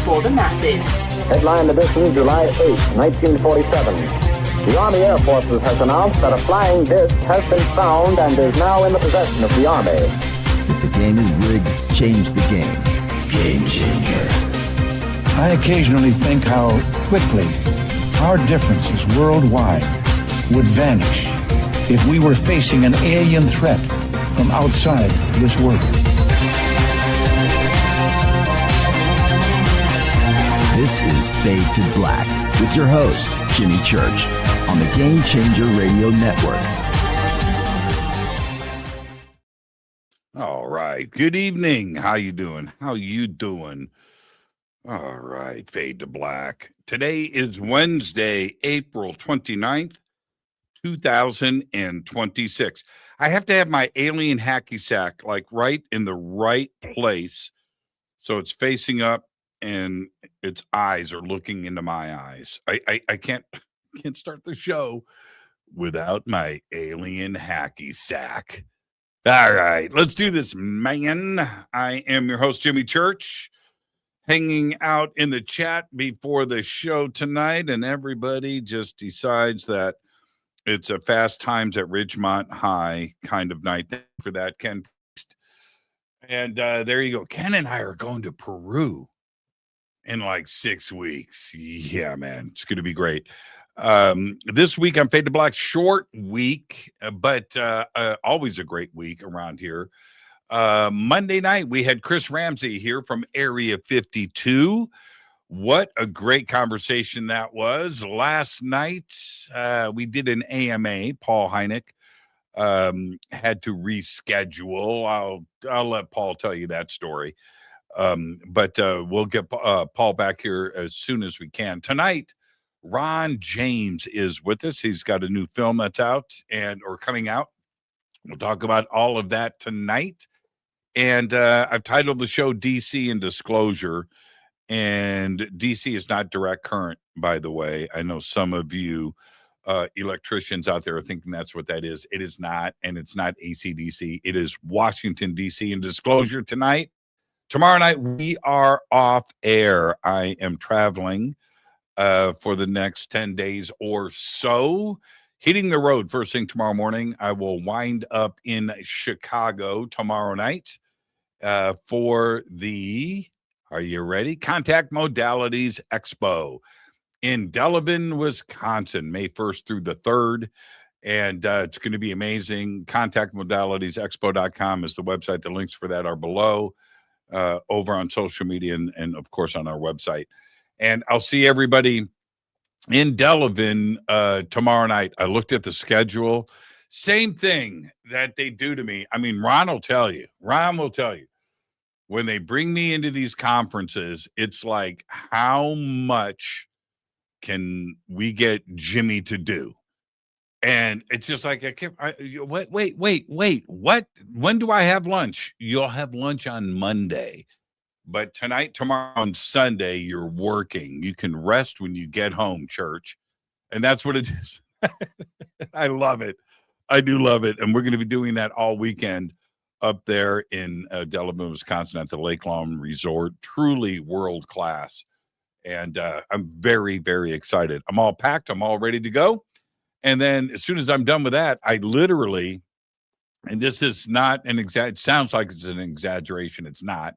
for the masses. Headline edition, July 8, 1947. The Army Air Forces has announced that a flying disc has been found and is now in the possession of the Army. If the game is rigged, change the game. Game changer. I occasionally think how quickly our differences worldwide would vanish if we were facing an alien threat from outside this world. This is Fade to Black with your host, Jimmy Church, on the Game Changer Radio Network. All right. Good evening. How you doing? How you doing? All right. Fade to Black. Today is Wednesday, April 29th, 2026. I have to have my alien hacky sack like right in the right place so it's facing up and its eyes are looking into my eyes. I can't start the show without my alien hacky sack. All right, let's do this, man. I am your host, Jimmy Church, hanging out in the chat before the show tonight, and everybody just decides that it's a Fast Times at Ridgemont High kind of night. Thank you for that, Ken. And there you go. Ken and I are going to Peru in like 6 weeks. Yeah, man, it's going to be great. This week on Fade to Black, short week, but always a great week around here. Monday night, we had Chris Ramsey here from Area 52. What a great conversation that was. Last night, we did an AMA. Paul Hynek had to reschedule. I'll let Paul tell you that story. But we'll get Paul back here as soon as we can. Tonight, Ron James is with us. He's got a new film that's out or coming out. We'll talk about all of that tonight. And I've titled the show DC and Disclosure. And DC is not direct current, by the way. I know some of you electricians out there are thinking that's what that is. It is not, and it's not AC/DC. It is Washington, DC and Disclosure tonight. Tomorrow night, we are off air. I am traveling for the next 10 days or so, hitting the road first thing tomorrow morning. I will wind up in Chicago tomorrow night for the, are you ready? Contact Modalities Expo in Delavan, Wisconsin, May 1st through the 3rd. And it's going to be amazing. ContactModalitiesExpo.com is the website. The links for that are below. Over on social media and of course on our website. And I'll see everybody in Delavan tomorrow night. I looked at the schedule. Same thing that they do to me. I mean, Ron will tell you. When they bring me into these conferences, it's like, how much can we get Jimmy to do? And it's just like, wait, what? When do I have lunch? You'll have lunch on Monday. But tonight, tomorrow, and Sunday, you're working. You can rest when you get home, church. And that's what it is. I love it. I do love it. And we're going to be doing that all weekend up there in Delavan, Wisconsin at the Lake Lawn Resort. Truly world class. And I'm very, very excited. I'm all packed. I'm all ready to go. And then as soon as I'm done with that, I literally, and this is not an it sounds like it's an exaggeration. It's not.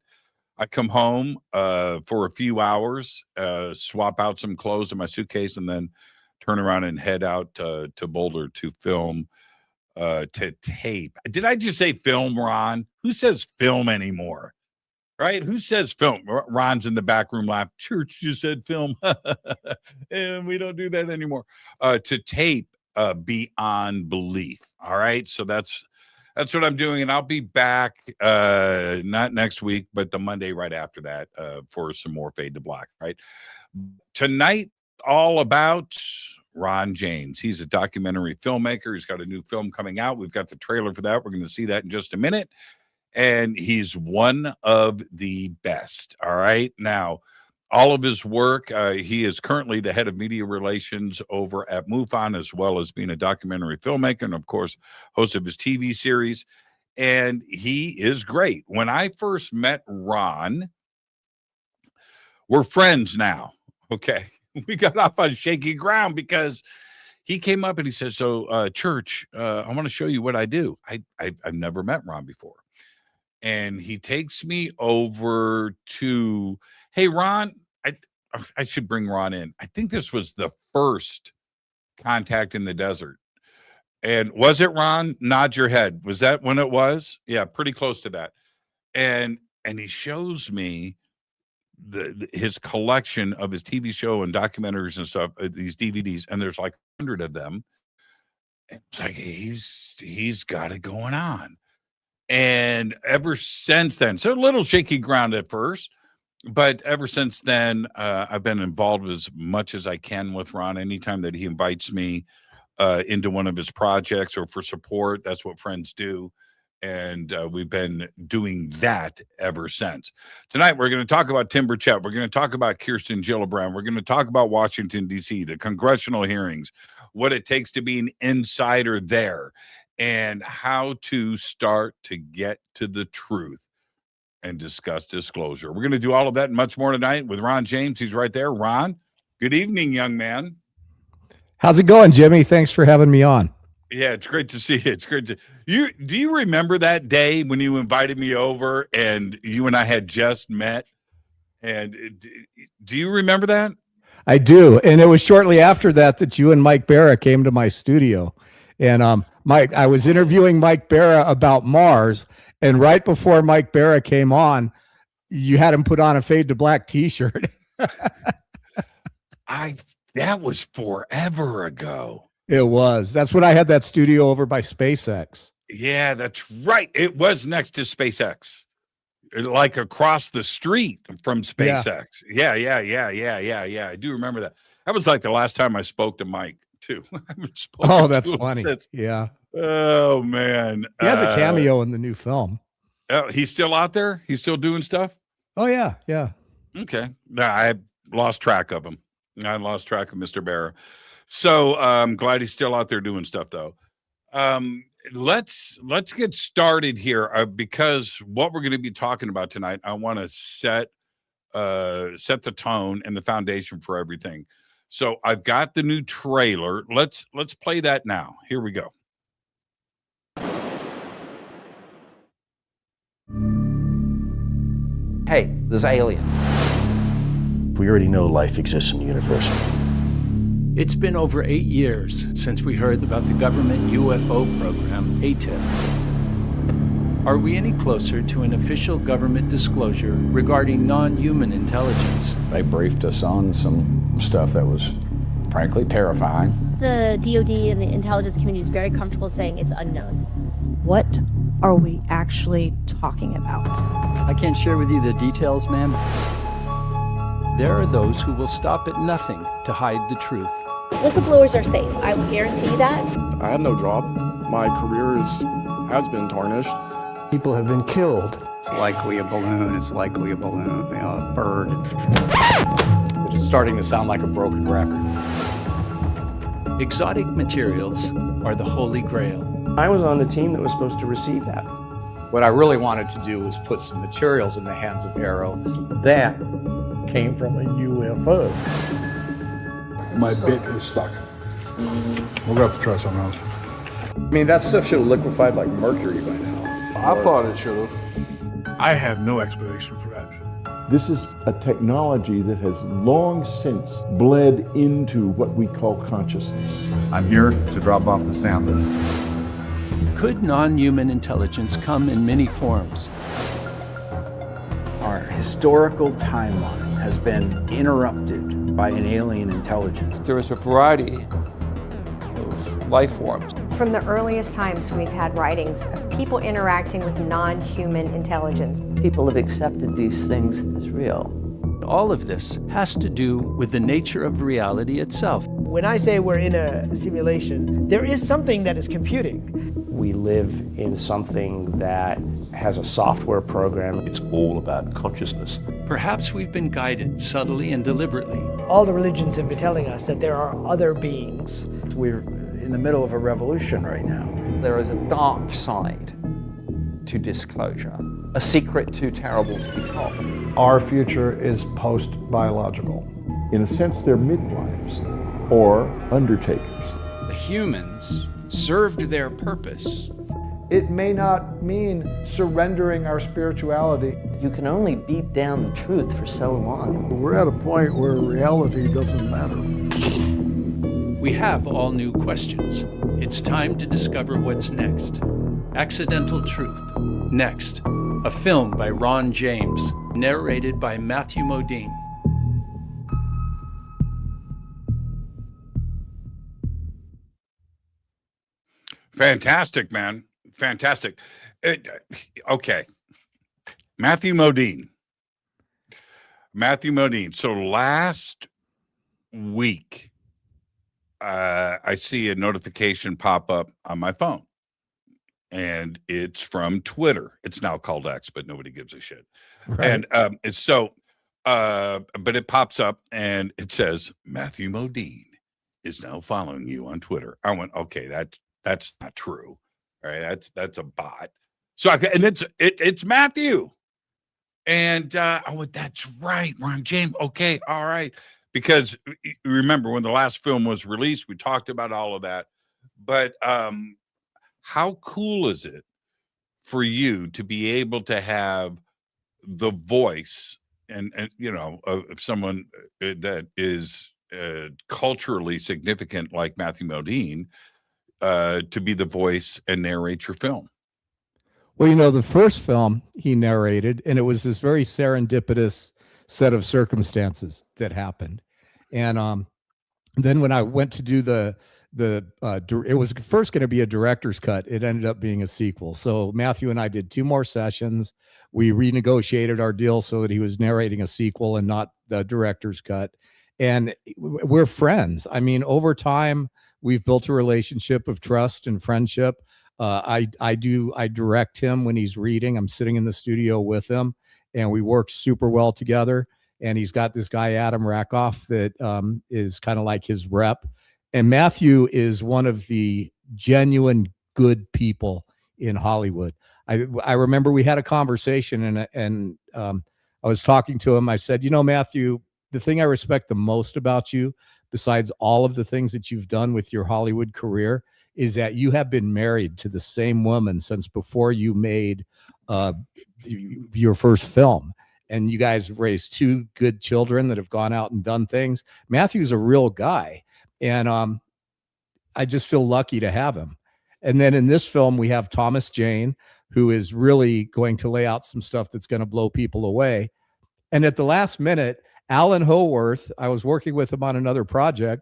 I come home for a few hours, swap out some clothes in my suitcase, and then turn around and head out to Boulder to film, to tape. Did I just say film, Ron? Who says film anymore? Right? Who says film? Ron's in the back room laughing. Church just said film. And we don't do that anymore. To tape Beyond Belief. All right. So that's what I'm doing. And I'll be back not next week, but the Monday right after that for some more Fade to Black. Right. Tonight, all about Ron James. He's a documentary filmmaker. He's got a new film coming out. We've got the trailer for that. We're going to see that in just a minute. And he's one of the best. All right. Now, all of his work, he is currently the head of media relations over at MUFON, as well as being a documentary filmmaker and, of course, host of his TV series. And he is great. When I first met Ron, We're friends now. Okay. We got off on shaky ground because he came up and he said, so Church, I want to show you what I do. I've never met Ron before. And he takes me over to, hey, Ron, I should bring Ron in. I think this was the first Contact in the Desert. And was it, Ron? Nod your head. Was that when it was? Yeah, pretty close to that. And he shows me his collection of his TV show and documentaries and stuff, these DVDs, and there's like 100 of them. It's like he's got it going on. And ever since then, so a little shaky ground at first, but ever since then, I've been involved as much as I can with Ron. Anytime that he invites me into one of his projects or for support, that's what friends do. And we've been doing that ever since. Tonight, we're going to talk about Tim Burchette. We're going to talk about Kirsten Gillibrand. We're going to talk about Washington, D.C., the congressional hearings, what it takes to be an insider there, and how to start to get to the truth and discuss disclosure. We're going to do all of that and much more tonight with Ron James. He's right there. Ron, good evening, young man. How's it going, Jimmy? Thanks for having me on. Yeah, it's great to see you. It's great to you. Do you remember that day when you invited me over and you and I had just met? And do you remember that? I do. And it was shortly after that you and Mike Barra came to my studio. And Mike, I was interviewing Mike Barra about Mars. And right before Mike Barra came on, you had him put on a Fade to Black t-shirt. That was forever ago. It was. That's when I had that studio over by SpaceX. Yeah, that's right. It was next to SpaceX, like across the street from SpaceX. Yeah. I do remember that. That was like the last time I spoke to Mike, too. Oh, that's funny. Yeah. Oh, man. He has a cameo in the new film. Oh, he's still out there? He's still doing stuff? Oh, yeah. Yeah. Okay. I lost track of him. I lost track of Mr. Barra. So I'm glad he's still out there doing stuff, though. Let's get started here because what we're going to be talking about tonight, I want to set the tone and the foundation for everything. So I've got the new trailer. Let's play that now. Here we go. Hey, there's aliens. We already know life exists in the universe. It's been over 8 years since we heard about the government UFO program, ATIP. Are we any closer to an official government disclosure regarding non-human intelligence? They briefed us on some stuff that was, frankly, terrifying. The DoD and the intelligence community is very comfortable saying it's unknown. What are we actually talking about? I can't share with you the details, ma'am. There are those who will stop at nothing to hide the truth. Whistleblowers are safe. I will guarantee that. I have no job. My career has been tarnished. People have been killed. It's likely a balloon. It's likely a balloon. A bird. It is starting to sound like a broken record. Exotic materials are the holy grail. I was on the team that was supposed to receive that. What I really wanted to do was put some materials in the hands of AARO. That came from a UFO. My bit is stuck. We're going to have to try something else. I mean, that stuff should have liquefied like mercury by now. I thought it should have. I have no explanation for that. This is a technology that has long since bled into what we call consciousness. I'm here to drop off the sound list. Could non-human intelligence come in many forms? Our historical timeline has been interrupted by an alien intelligence. There is a variety of life forms. From the earliest times, we've had writings of people interacting with non-human intelligence. People have accepted these things as real. All of this has to do with the nature of reality itself. When I say we're in a simulation, there is something that is computing. We live in something that has a software program. It's all about consciousness. Perhaps we've been guided subtly and deliberately. All the religions have been telling us that there are other beings. We're in the middle of a revolution right now. There is a dark side to disclosure. a secret too terrible to be told. Our future is post-biological. In a sense, they're midwives or undertakers. The humans served their purpose. It may not mean surrendering our spirituality. You can only beat down the truth for so long. We're at a point where reality doesn't matter. We have all new questions. It's time to discover what's next. Accidental Truth. Next, a film by Ron James, narrated by Matthew Modine. Fantastic, man. Fantastic. Okay. Matthew Modine. So last week, I see a notification pop up on my phone, and it's from Twitter. It's now called X, but nobody gives a shit. Right. And but it pops up and it says Matthew Modine is now following you on Twitter. I went, okay, that's not true. All right, that's a bot. So it's Matthew, and I went, that's right, Ron James. Okay, all right, because remember when the last film was released, we talked about all of that. But how cool is it for you to be able to have the voice and you know of someone that is culturally significant like Matthew Modine? To be the voice and narrate your film? Well, you know, the first film he narrated, and it was this very serendipitous set of circumstances that happened. And then when I went to do it was first going to be a director's cut. It ended up being a sequel. So Matthew and I did 2 more sessions. We renegotiated our deal so that he was narrating a sequel and not the director's cut. And we're friends. I mean, over time, we've built a relationship of trust and friendship. I direct him when he's reading. I'm sitting in the studio with him, and we work super well together. And he's got this guy, Adam Rakoff, that is kind of like his rep. And Matthew is one of the genuine good people in Hollywood. I remember we had a conversation, and I was talking to him. I said, you know, Matthew, the thing I respect the most about you, besides all of the things that you've done with your Hollywood career, is that you have been married to the same woman since before you made your first film. And you guys raised 2 good children that have gone out and done things. Matthew's a real guy. And I just feel lucky to have him. And then in this film, we have Thomas Jane, who is really going to lay out some stuff that's going to blow people away. And at the last minute, Alan Howarth, I was working with him on another project.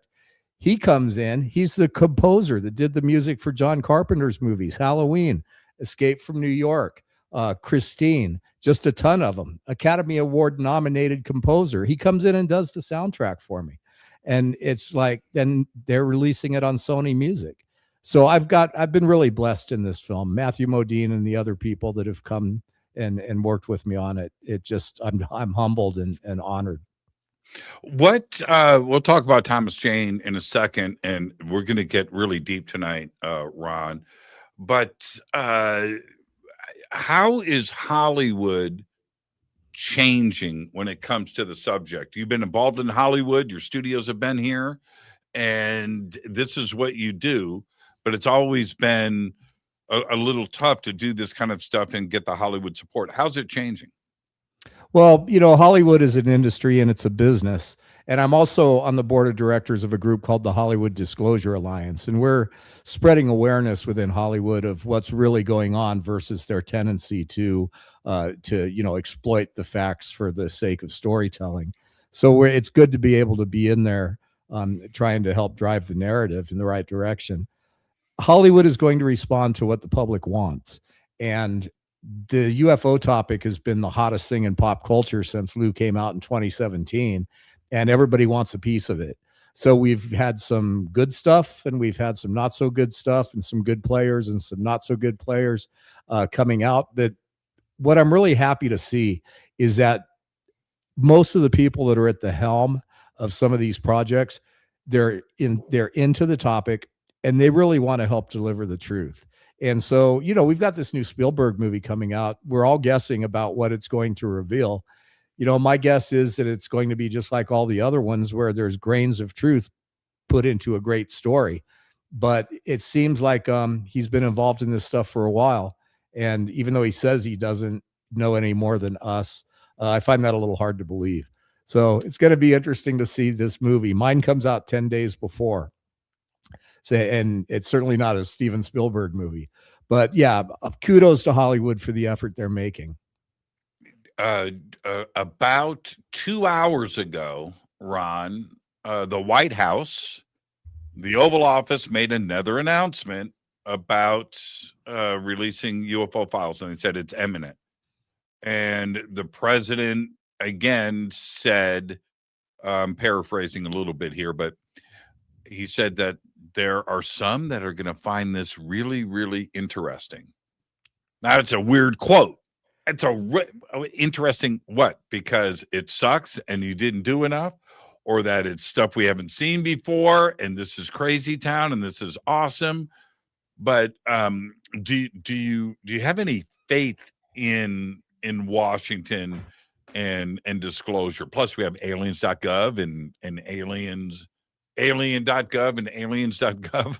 He comes in. He's the composer that did the music for John Carpenter's movies, Halloween, Escape from New York, Christine, just a ton of them. Academy Award nominated composer. He comes in and does the soundtrack for me. And it's like, then they're releasing it on Sony Music. So I've been really blessed in this film. Matthew Modine and the other people that have come and worked with me on it. It just, I'm humbled and honored. What we'll talk about Thomas Jane in a second, and we're going to get really deep tonight, Ron. But how is Hollywood changing when it comes to the subject? You've been involved in Hollywood, your studios have been here, and this is what you do, but it's always been a little tough to do this kind of stuff and get the Hollywood support. How's it changing? Well, you know, Hollywood is an industry and it's a business. And I'm also on the board of directors of a group called the Hollywood Disclosure Alliance. And we're spreading awareness within Hollywood of what's really going on versus their tendency to exploit the facts for the sake of storytelling. So it's good to be able to be in there trying to help drive the narrative in the right direction. Hollywood is going to respond to what the public wants. And the UFO topic has been the hottest thing in pop culture since Lou came out in 2017, and everybody wants a piece of it. So we've had some good stuff, and we've had some not so good stuff, and some good players and some not so good players coming out. But what I'm really happy to see is that most of the people that are at the helm of some of these projects, they're into the topic, and they really want to help deliver the truth. And so, we've got this new Spielberg movie coming out. We're all guessing about what it's going to reveal. My guess is that it's going to be just like all the other ones where there's grains of truth put into a great story. But it seems like he's been involved in this stuff for a while. And even though he says he doesn't know any more than us, I find that a little hard to believe. So it's going to be interesting to see this movie. Mine comes out 10 days before. So, and it's certainly not a Steven Spielberg movie. But yeah, kudos to Hollywood for the effort they're making. About 2 hours ago, Ron, the White House, the Oval Office made another announcement about releasing UFO files, and they said it's imminent. And the president again said, paraphrasing a little bit here, but he said that there are some that are going to find this really, really interesting. Now, it's a weird quote. It's interesting what? Because it sucks and you didn't do enough, or that it's stuff we haven't seen before and this is crazy town and this is awesome. But do you have any faith in Washington and disclosure? Plus we have aliens.gov and alien.gov and aliens.gov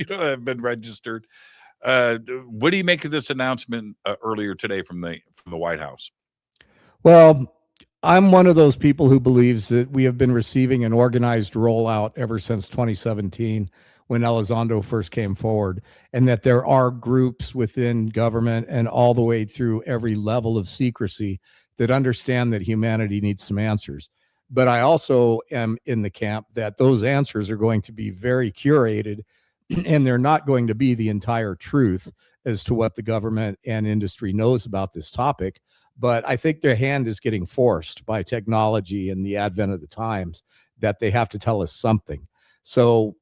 have been registered. What do you make of this announcement earlier today from the White House? Well, I'm one of those people who believes that we have been receiving an organized rollout ever since 2017 when Elizondo first came forward, and that there are groups within government and all the way through every level of secrecy that understand that humanity needs some answers. But I also am in the camp that those answers are going to be very curated, and they're not going to be the entire truth as to what the government and industry knows about this topic. But I think their hand is getting forced by technology and the advent of the times that they have to tell us something. So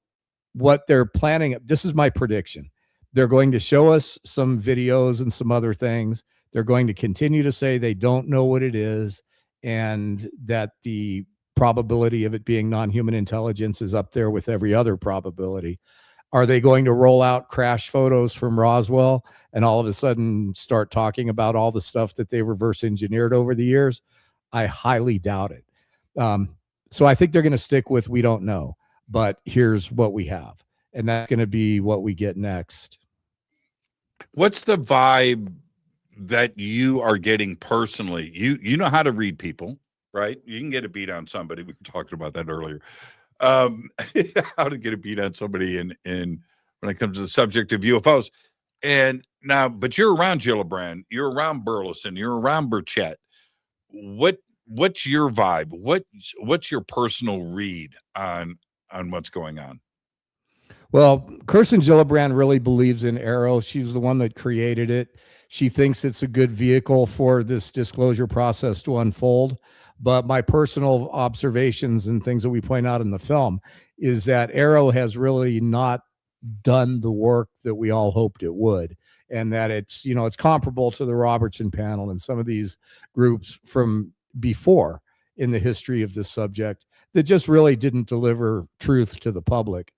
what they're planning, this is my prediction. They're going to show us some videos and some other things. They're going to continue to say they don't know what it is, and that the probability of it being non-human intelligence is up there with every other probability. Are they going to roll out crash photos from Roswell and all of a sudden start talking about all the stuff that they reverse engineered over the years? I highly doubt it. So I think they're going to stick with, we don't know, but here's what we have. And that's going to be what we get next. What's the vibe that you are getting personally? You know how to read people, right? You can get a beat on somebody. We were talking about that earlier. How to get a beat on somebody in when it comes to the subject of UFOs. And now, but you're around Gillibrand, you're around Burleson, you're around Burchette. What's your vibe? What's your personal read on what's going on? Well, Kirsten Gillibrand really believes in AARO. She's the one that created it. She thinks it's a good vehicle for this disclosure process to unfold. But my personal observations and things that we point out in the film is that AARO has really not done the work that we all hoped it would. And that it's comparable to the Robertson panel and some of these groups from before in the history of this subject that just really didn't deliver truth to the public.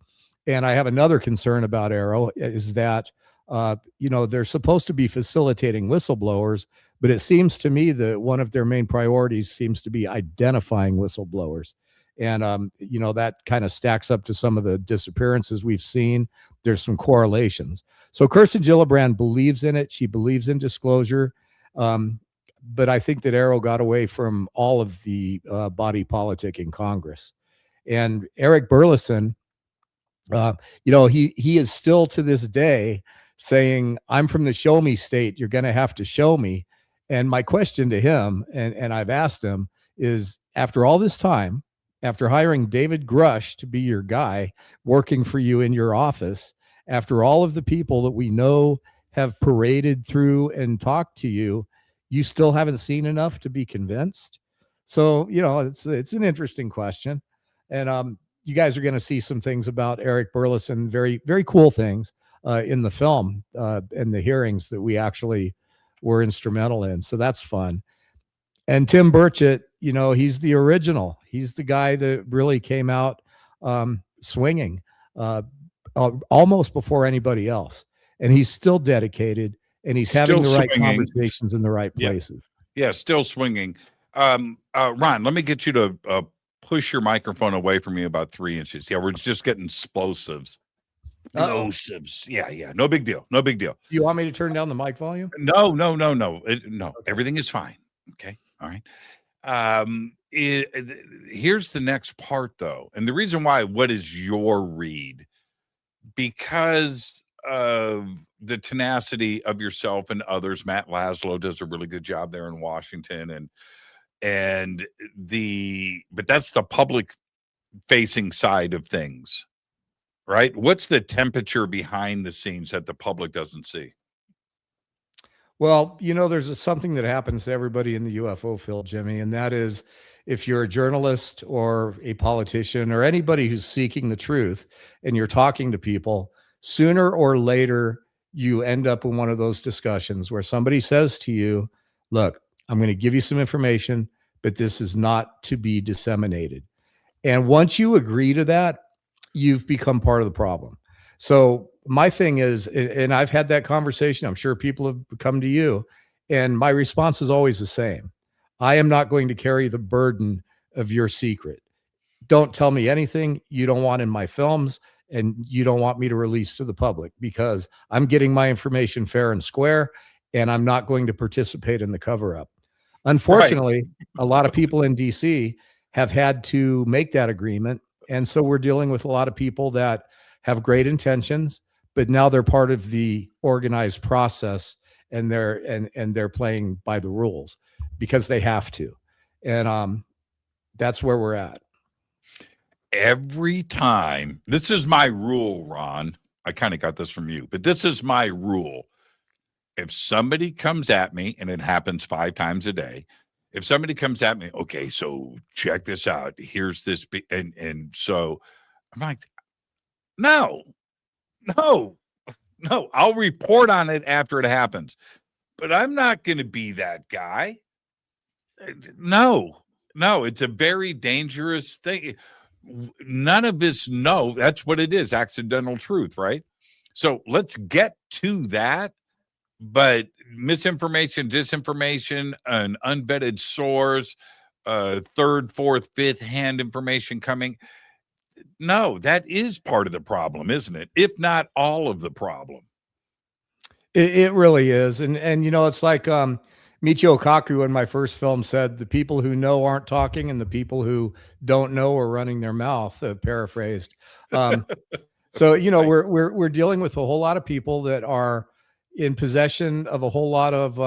And I have another concern about AARO is that, they're supposed to be facilitating whistleblowers, but it seems to me that one of their main priorities seems to be identifying whistleblowers. And, that kind of stacks up to some of the disappearances we've seen. There's some correlations. So Kirsten Gillibrand believes in it. She believes in disclosure. But I think that AARO got away from all of the body politic in Congress. And Eric Burleson, he is still to this day saying, I'm from the show me state. You're going to have to show me. And my question to him, and I've asked him, is after all this time, after hiring David Grush to be your guy working for you in your office, after all of the people that we know have paraded through and talked to you, you still haven't seen enough to be convinced? So, it's an interesting question. And you guys are going to see some things about Eric Burleson, very, very cool things in the film and the hearings that we actually were instrumental in. So that's fun. And Tim Burchette, he's the original. He's the guy that really came out swinging almost before anybody else. and he's still dedicated, and he's having the Still right swinging. conversations in the right Yeah. places. Yeah, still swinging. Ron, let me get you to push your microphone away from me about 3 inches. Yeah, we're just getting explosives. Explosives. Yeah. No big deal. No big deal. You want me to turn down the mic volume? No. Everything is fine. Okay. All right. Here's the next part, though. And the reason why, what is your read? Because of the tenacity of yourself and others. Matt Laszlo does a really good job there in Washington. But that's the public facing side of things, right? What's the temperature behind the scenes that the public doesn't see? Well, there's something that happens to everybody in the UFO field, Jimmy, and that is if you're a journalist or a politician or anybody who's seeking the truth and you're talking to people, sooner or later, you end up in one of those discussions where somebody says to you, look, I'm going to give you some information, but this is not to be disseminated. And once you agree to that, you've become part of the problem. So my thing is, and I've had that conversation, I'm sure people have come to you, and my response is always the same. I am not going to carry the burden of your secret. Don't tell me anything you don't want in my films and you don't want me to release to the public, because I'm getting my information fair and square, and I'm not going to participate in the cover-up. Unfortunately, a lot of people in DC have had to make that agreement. And so we're dealing with a lot of people that have great intentions, but now they're part of the organized process, and they're playing by the rules because they have to. And that's where we're at. Every time, this is my rule, Ron. I kind of got this from you, but this is my rule. If somebody comes at me, and it happens 5 times a day, if somebody comes at me, okay, so check this out. Here's this, and so I'm like, no, I'll report on it after it happens, but I'm not going to be that guy. No, it's a very dangerous thing. None of us know. That's what it is. Accidental truth, right? So let's get to that. But misinformation, disinformation, an unvetted source, third, fourth, fifth hand information coming. No, that is part of the problem, isn't it? If not all of the problem. It really is. And it's like Michio Kaku in my first film said, the people who know aren't talking and the people who don't know are running their mouth, paraphrased. So, we're dealing with a whole lot of people that are in possession of a whole lot of,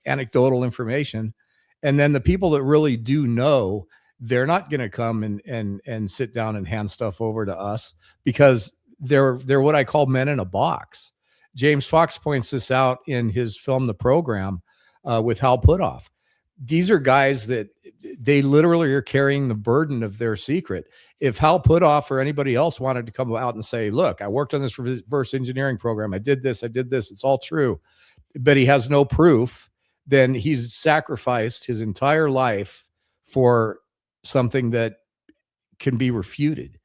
anecdotal information. And then the people that really do know, they're not going to come and sit down and hand stuff over to us, because they're what I call men in a box. James Fox points this out in his film, The Program, with Hal Puthoff. These are guys that they literally are carrying the burden of their secret. If Hal Puthoff or anybody else wanted to come out and say, look, I worked on this reverse engineering program, I did this, it's all true, but he has no proof, then he's sacrificed his entire life for something that can be refuted.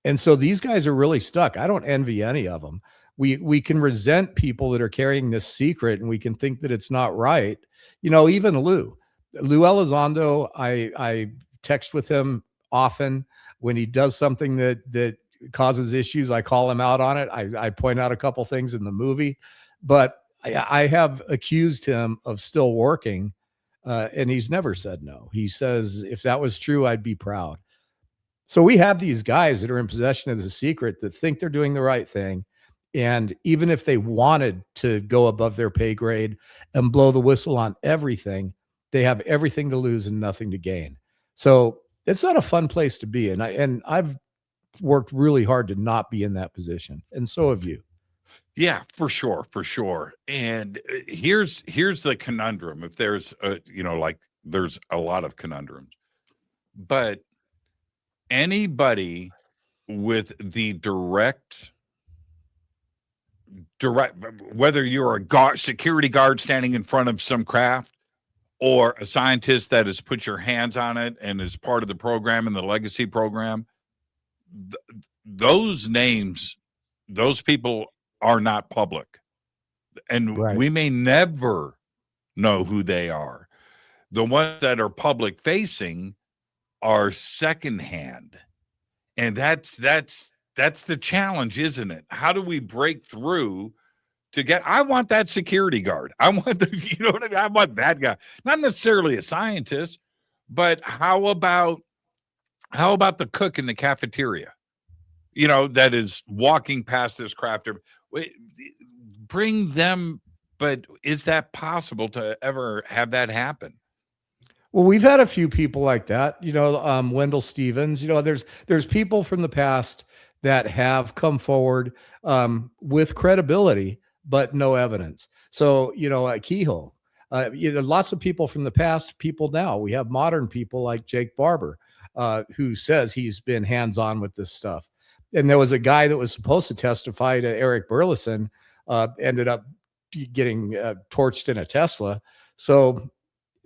And so these guys are really stuck. I don't envy any of them. We can resent people that are carrying this secret, and we can think that it's not right. Even Lou Elizondo, I text with him often. When he does something that causes issues, I call him out on it. I point out a couple things in the movie, but I have accused him of still working, and he's never said no. He says, if that was true, I'd be proud. So we have these guys that are in possession of the secret that think they're doing the right thing. And even if they wanted to go above their pay grade and blow the whistle on everything, they have everything to lose and nothing to gain. So it's not a fun place to be. And I've worked really hard to not be in that position. And so have you. Yeah, for sure. And here's the conundrum. If there's there's a lot of conundrums, but anybody with the direct, whether you're a security guard standing in front of some craft, or a scientist that has put your hands on it and is part of the program and the legacy program, those names, those people are not public, and we may never know who they are. The ones that are public facing are secondhand, and that's the challenge, isn't it? How do we break through to get? I want that security guard. I want you know what I mean? I want that guy, not necessarily a scientist, but how about the cook in the cafeteria? You know, that is walking past this crafter. Bring them, but is that possible to ever have that happen? Well, we've had a few people like that, Wendell Stevens, there's people from the past that have come forward with credibility, but no evidence. So, Kehoe, lots of people from the past, people now. We have modern people like Jake Barber, who says he's been hands-on with this stuff. And there was a guy that was supposed to testify to Eric Burleson, ended up getting torched in a Tesla. So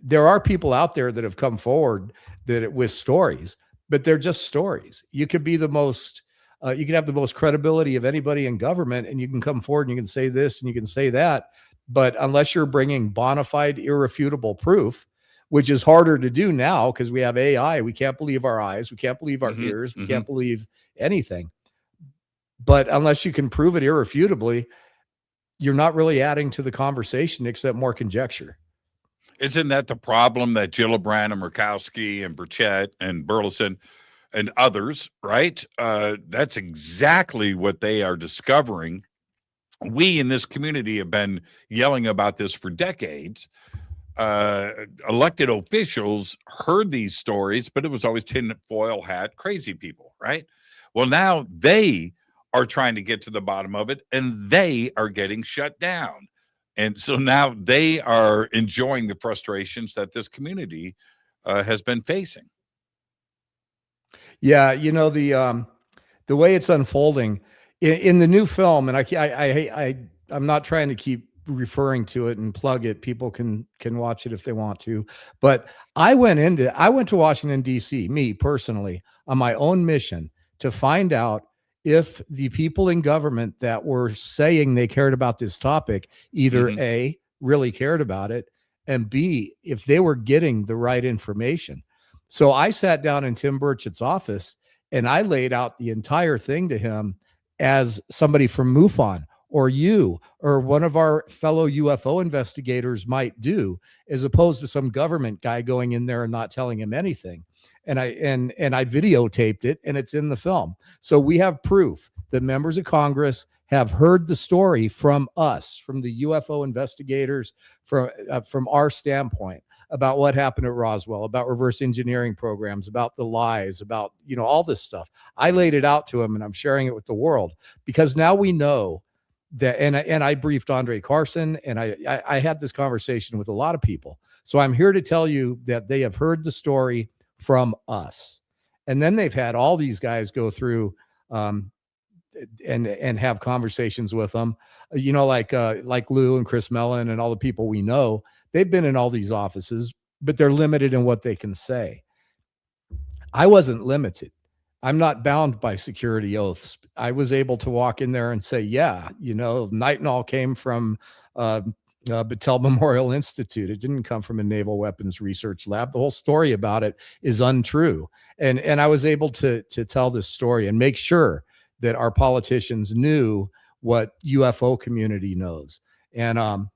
there are people out there that have come forward with stories, but they're just stories. You could be the most, you can have the most credibility of anybody in government, and you can come forward and you can say this and you can say that. But unless you're bringing bona fide, irrefutable proof, which is harder to do now because we have AI, we can't believe our eyes, we can't believe our ears, we can't believe anything. But unless you can prove it irrefutably, you're not really adding to the conversation except more conjecture. Isn't that the problem that Gillibrand and Murkowski and Burchette and Burleson and others, right? That's exactly what they are discovering. We in this community have been yelling about this for decades. Elected officials heard these stories, but it was always tinfoil hat, crazy people, right? Well, now they are trying to get to the bottom of it, and they are getting shut down. And so now they are enjoying the frustrations that this community has been facing. Yeah, the way it's unfolding in the new film, and I'm not trying to keep referring to it and plug it. People can watch it if they want to. But I went to Washington, D.C., me personally, on my own mission to find out if the people in government that were saying they cared about this topic, either A, really cared about it, and B, if they were getting the right information. So I sat down in Tim Burchett's office and I laid out the entire thing to him as somebody from MUFON or you or one of our fellow UFO investigators might do, as opposed to some government guy going in there and not telling him anything. And I videotaped it, and it's in the film. So we have proof that members of Congress have heard the story from us, from the UFO investigators, from our standpoint about what happened at Roswell, about reverse engineering programs, about the lies, about all this stuff. I laid it out to him, and I'm sharing it with the world because now we know that. And I briefed Andre Carson, and I had this conversation with a lot of people. So I'm here to tell you that they have heard the story from us. And then they've had all these guys go through and have conversations with them, like Lou and Chris Mellon and all the people we know. They've been in all these offices, but they're limited in what they can say. I wasn't limited. I'm not bound by security oaths. I was able to walk in there and say, yeah, nitinol came from Battelle Memorial Institute. It didn't come from a naval weapons research lab. The whole story about it is untrue. And I was able to tell this story and make sure that our politicians knew what UFO community knows. And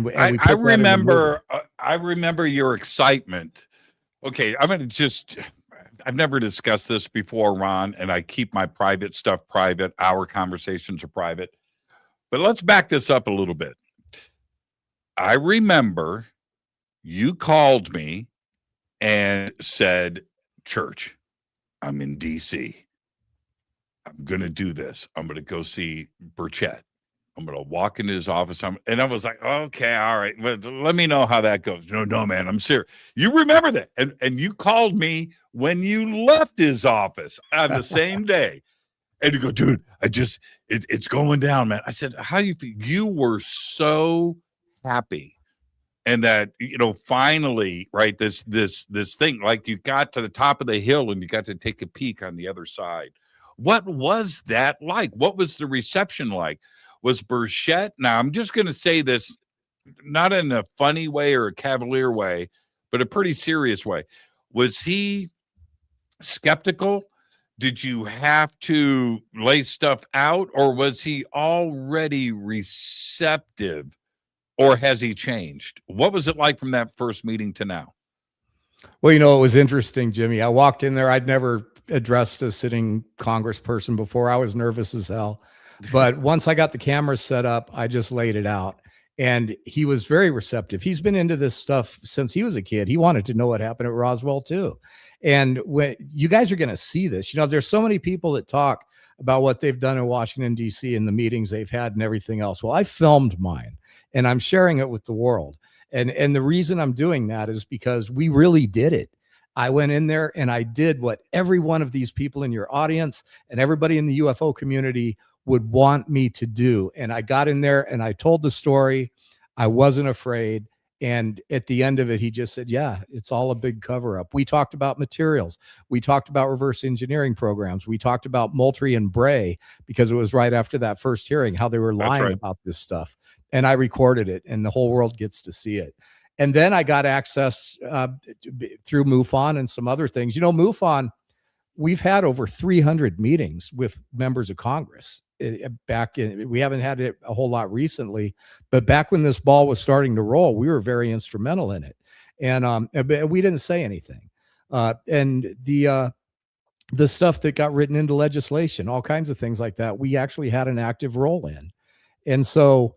we I remember your excitement. Okay, I've never discussed this before, Ron, and I keep my private stuff private. Our conversations are private. But let's back this up a little bit. I remember you called me and said, Church, I'm in D.C. I'm going to do this. I'm going to go see Burchette. I'm going to walk into his office. And I was like, okay, all right. But let me know how that goes. No, man, I'm serious. You remember that. And you called me when you left his office on the same day. And you go, dude, it's going down, man. I said, how do you feel? You were so happy. And that, finally, right, this thing, like you got to the top of the hill and you got to take a peek on the other side. What was that like? What was the reception like Was Burchette, now I'm just going to say this, not in a funny way or a cavalier way, but a pretty serious way. Was he skeptical? Did you have to lay stuff out, or was he already receptive, or has he changed? What was it like from that first meeting to now? Well, it was interesting, Jimmy. I walked in there. I'd never addressed a sitting congressperson before. I was nervous as hell. But once I got the cameras set up, I just laid it out. And he was very receptive. He's been into this stuff since he was a kid. He wanted to know what happened at Roswell too. And when you guys are going to see this, there's so many people that talk about what they've done in Washington, D.C. and the meetings they've had and everything else. Well, I filmed mine and I'm sharing it with the world. And the reason I'm doing that is because we really did it. I went in there and I did what every one of these people in your audience and everybody in the UFO community would want me to do. And I got in there and I told the story. I wasn't afraid. And at the end of it, he just said, yeah, it's all a big cover up. We talked about materials. We talked about reverse engineering programs. We talked about Moultrie and Bray, because it was right after that first hearing, how they were lying about this stuff. And I recorded it and the whole world gets to see it. And then I got access through MUFON and some other things. MUFON, we've had over 300 meetings with members of Congress we haven't had it a whole lot recently, but back when this ball was starting to roll, we were very instrumental in it. And we didn't say anything. And the stuff that got written into legislation, all kinds of things like that, we actually had an active role in. And so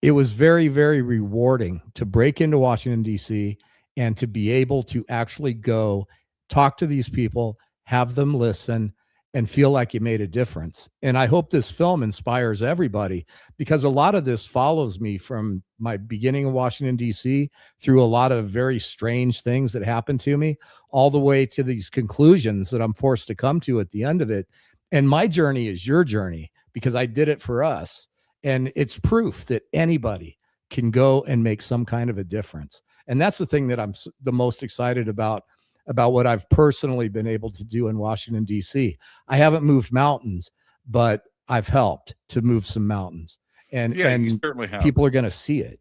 it was very, very rewarding to break into Washington, D.C. and to be able to actually go talk to these people, have them listen, and feel like you made a difference. And I hope this film inspires everybody, because a lot of this follows me from my beginning in Washington, D.C., through a lot of very strange things that happened to me, all the way to these conclusions that I'm forced to come to at the end of it. And my journey is your journey, because I did it for us. And it's proof that anybody can go and make some kind of a difference. And that's the thing that I'm the most excited about what I've personally been able to do in Washington, D.C. I haven't moved mountains, but I've helped to move some mountains. And, yeah, and you certainly have. People are going to see it.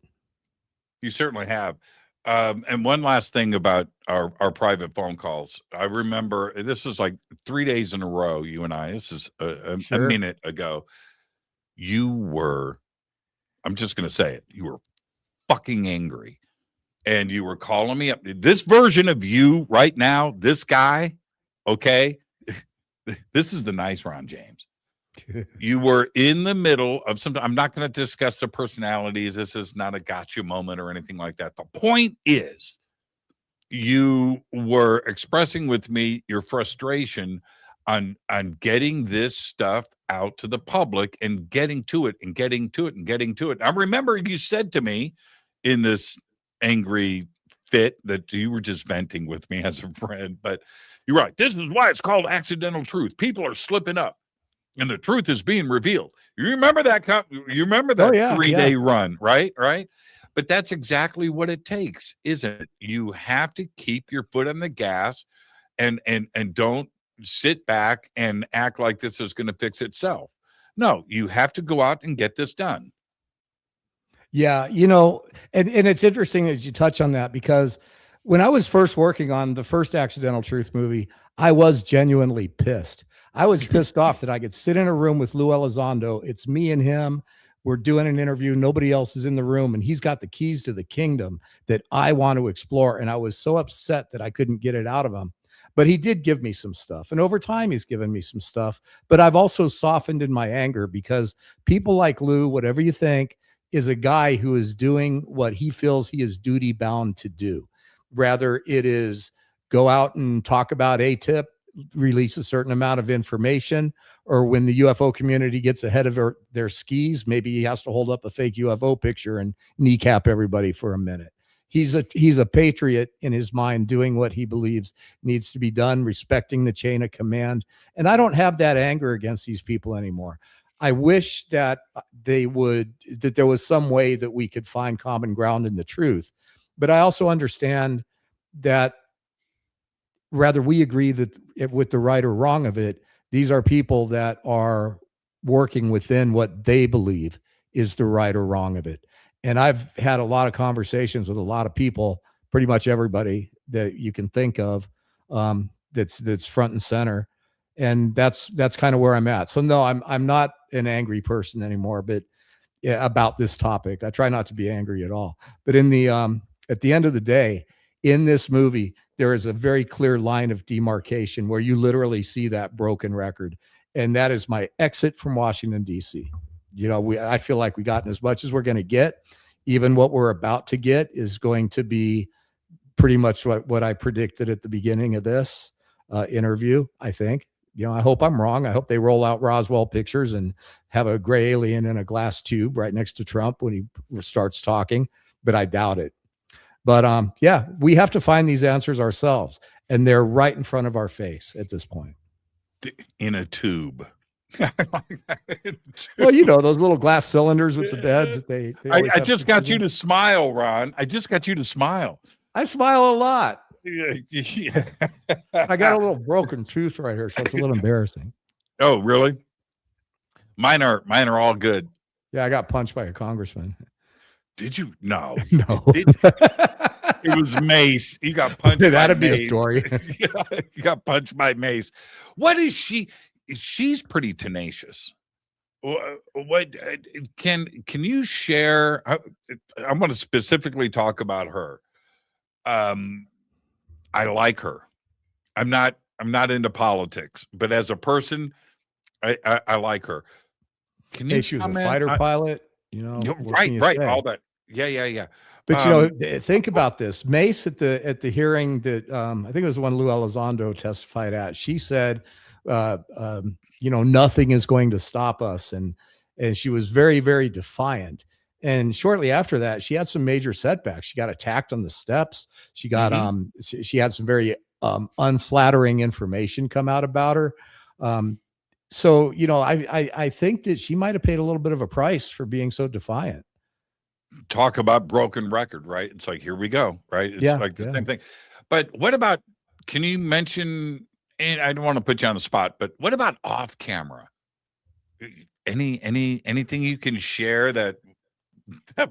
You certainly have. And one last thing about our private phone calls. I remember, this is like 3 days in a row, you and I, this is a minute ago. You were, I'm just going to say it, you were fucking angry. And you were calling me up. This version of you right now, this guy, okay, this is the nice Ron James. You were in the middle of something. I'm not going to discuss the personalities. This is not a gotcha moment or anything like that. The point is, you were expressing with me your frustration on getting this stuff out to the public and getting to it and getting to it and getting to it. I remember you said to me in this angry fit that you were just venting with me as a friend, but you're right. This is why it's called accidental truth. People are slipping up and the truth is being revealed. You remember that? You remember that 3-day run, right? Right. But that's exactly what it takes, isn't it? You have to keep your foot on the gas and don't sit back and act like this is going to fix itself. No, you have to go out and get this done. Yeah, and it's interesting that you touch on that, because when I was first working on the first Accidental Truth movie, I was genuinely pissed. I was pissed off that I could sit in a room with Lou Elizondo. It's me and him. We're doing an interview. Nobody else is in the room, and he's got the keys to the kingdom that I want to explore. And I was so upset that I couldn't get it out of him. But he did give me some stuff. And over time, he's given me some stuff. But I've also softened in my anger, because people like Lou, whatever you think, is a guy who is doing what he feels he is duty bound to do. Rather, it is go out and talk about ATIP, release a certain amount of information, or when the UFO community gets ahead of their skis, maybe he has to hold up a fake UFO picture and kneecap everybody for a minute. He's a patriot in his mind, doing what he believes needs to be done, respecting the chain of command. And I don't have that anger against these people anymore. I wish that there was some way that we could find common ground in the truth. But I also understand that whether we agree that with the right or wrong of it, these are people that are working within what they believe is the right or wrong of it. And I've had a lot of conversations with a lot of people, pretty much everybody that you can think of, that's front and center. And that's kind of where I'm at. So no, I'm not an angry person anymore, but yeah, about this topic. I try not to be angry at all. But in the at the end of the day, in this movie, there is a very clear line of demarcation where you literally see that broken record. And that is my exit from Washington, D.C. You know, I feel like we gotten as much as we're going to get. Even what we're about to get is going to be pretty much what I predicted at the beginning of this interview, I think. You know, I hope I'm wrong. I hope they roll out Roswell pictures and have a gray alien in a glass tube right next to Trump when he starts talking, but I doubt it. But yeah, we have to find these answers ourselves, and they're right in front of our face at this point. In a tube. Well, you know, those little glass cylinders with the beds. I just got you to smile, Ron. I just got you to smile. I smile a lot. Yeah. I got a little broken tooth right here, so it's a little embarrassing. Oh, really? Mine are all good. Yeah, I got punched by a congressman. Did you? No. No. It was Mace. You got punched by That'd Mace. be a story. You got punched by Mace. What is she? She's pretty tenacious. What can you share? I want to specifically talk about her. I like her. I'm not into politics, but as a person, I like her. Can you? She was a fighter pilot. You know, right. All that. Yeah. But you know, think about this. Mace at the hearing that I think it was the one Lou Elizondo testified at. She said, you know, nothing is going to stop us, and she was very, very defiant. And shortly after that, she had some major setbacks. She got attacked on the steps. She got she had some very unflattering information come out about her. So, you know, I think that she might have paid a little bit of a price for being so defiant. Talk about broken record, right? It's like, here we go, right? It's like the same thing. But what about, can you mention, and I don't want to put you on the spot, but what about off camera? Anything you can share that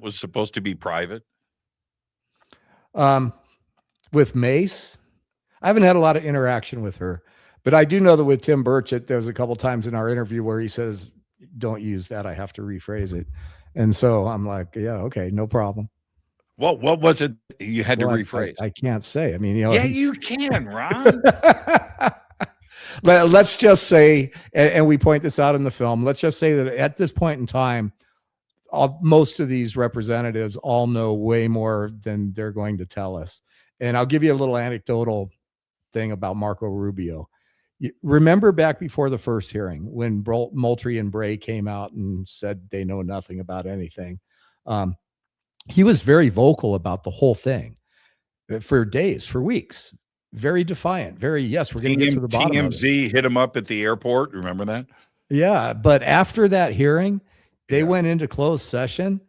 was supposed to be private? With Mace, I haven't had a lot of interaction with her, but I do know that with Tim Burchette, there was a couple times in our interview where he says, don't use that. I have to rephrase it. And so I'm like, yeah, okay, no problem. What was it you had to rephrase? I can't say. I mean, you know. Yeah, you can, Ron. Let's just say, and we point this out in the film, let's just say that at this point in time, most of these representatives all know way more than they're going to tell us. And I'll give you a little anecdotal thing about Marco Rubio. Remember back before the first hearing when Moultrie and Bray came out and said they know nothing about anything. He was very vocal about the whole thing for days, for weeks. Very defiant, very, yes, we're going to get to the bottom of it. TMZ hit him up at the airport. Remember that? Yeah. But after that hearing, they went into closed session,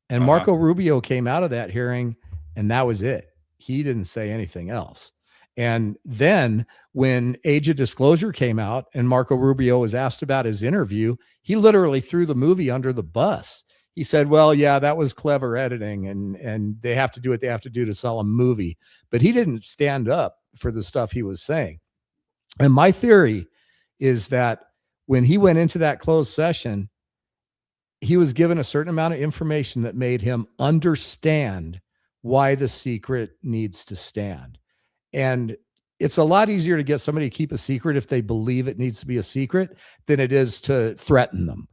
and Marco Rubio came out of that hearing, and that was it. He didn't say anything else. And then when Age of Disclosure came out and Marco Rubio was asked about his interview, he literally threw the movie under the bus. He said, well, yeah, that was clever editing, and they have to do what they have to do to sell a movie. But he didn't stand up for the stuff he was saying. And my theory is that when he went into that closed session, he was given a certain amount of information that made him understand why the secret needs to stand. And it's a lot easier to get somebody to keep a secret if they believe it needs to be a secret than it is to threaten them.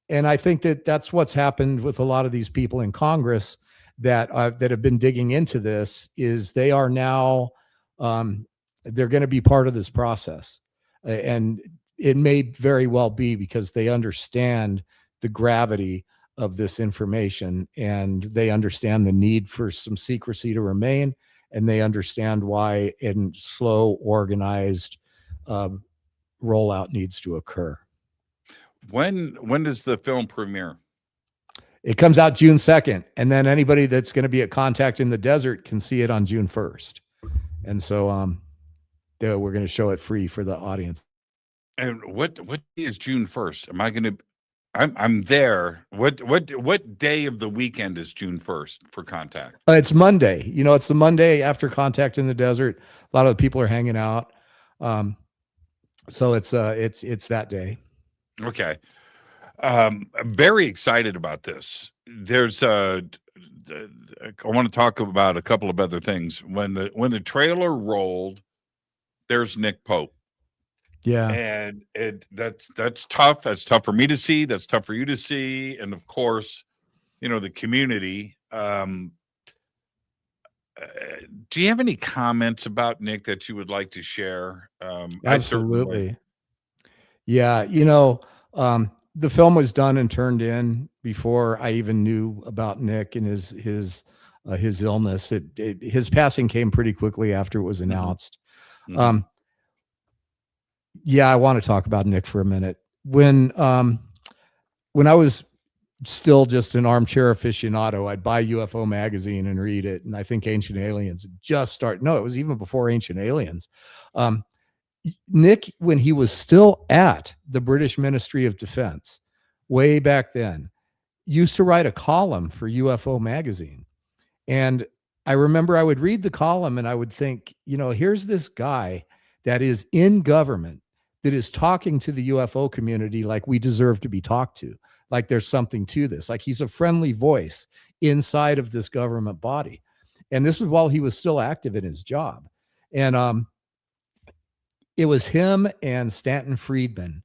And I think that that's what's happened with a lot of these people in Congress that have been digging into this. Is they are now they're going to be part of this process, and it may very well be because they understand the gravity of this information, and they understand the need for some secrecy to remain, and they understand why in slow, organized rollout needs to occur. When does the film premiere? It comes out June 2nd, and then anybody that's going to be at Contact in the Desert can see it on June 1st. And so we're going to show it free for the audience. And what is June 1st? Am I going to I'm there. What day of the weekend is June 1st for Contact? It's Monday. It's the Monday after Contact in the Desert. A lot of the people are hanging out. So it's that day. Okay. I'm very excited about this. There's I want to talk about a couple of other things. When the trailer rolled, there's Nick Pope. Yeah. And that's tough. That's tough for me to see. That's tough for you to see. And of course, the community. Do you have any comments about Nick that you would like to share? Absolutely. Yeah. The film was done and turned in before I even knew about Nick and his illness. His passing came pretty quickly after it was announced. Mm-hmm. Yeah, I want to talk about Nick for a minute. When I was still just an armchair aficionado, I'd buy UFO magazine and read it. And I think Ancient Aliens just started. No, it was even before Ancient Aliens. Nick, when he was still at the British Ministry of Defense, way back then, used to write a column for UFO magazine. And I remember I would read the column and I would think, here's this guy that is in government that is talking to the UFO community like we deserve to be talked to, like there's something to this, like he's a friendly voice inside of this government body. And this was while he was still active in his job. And it was him and Stanton Friedman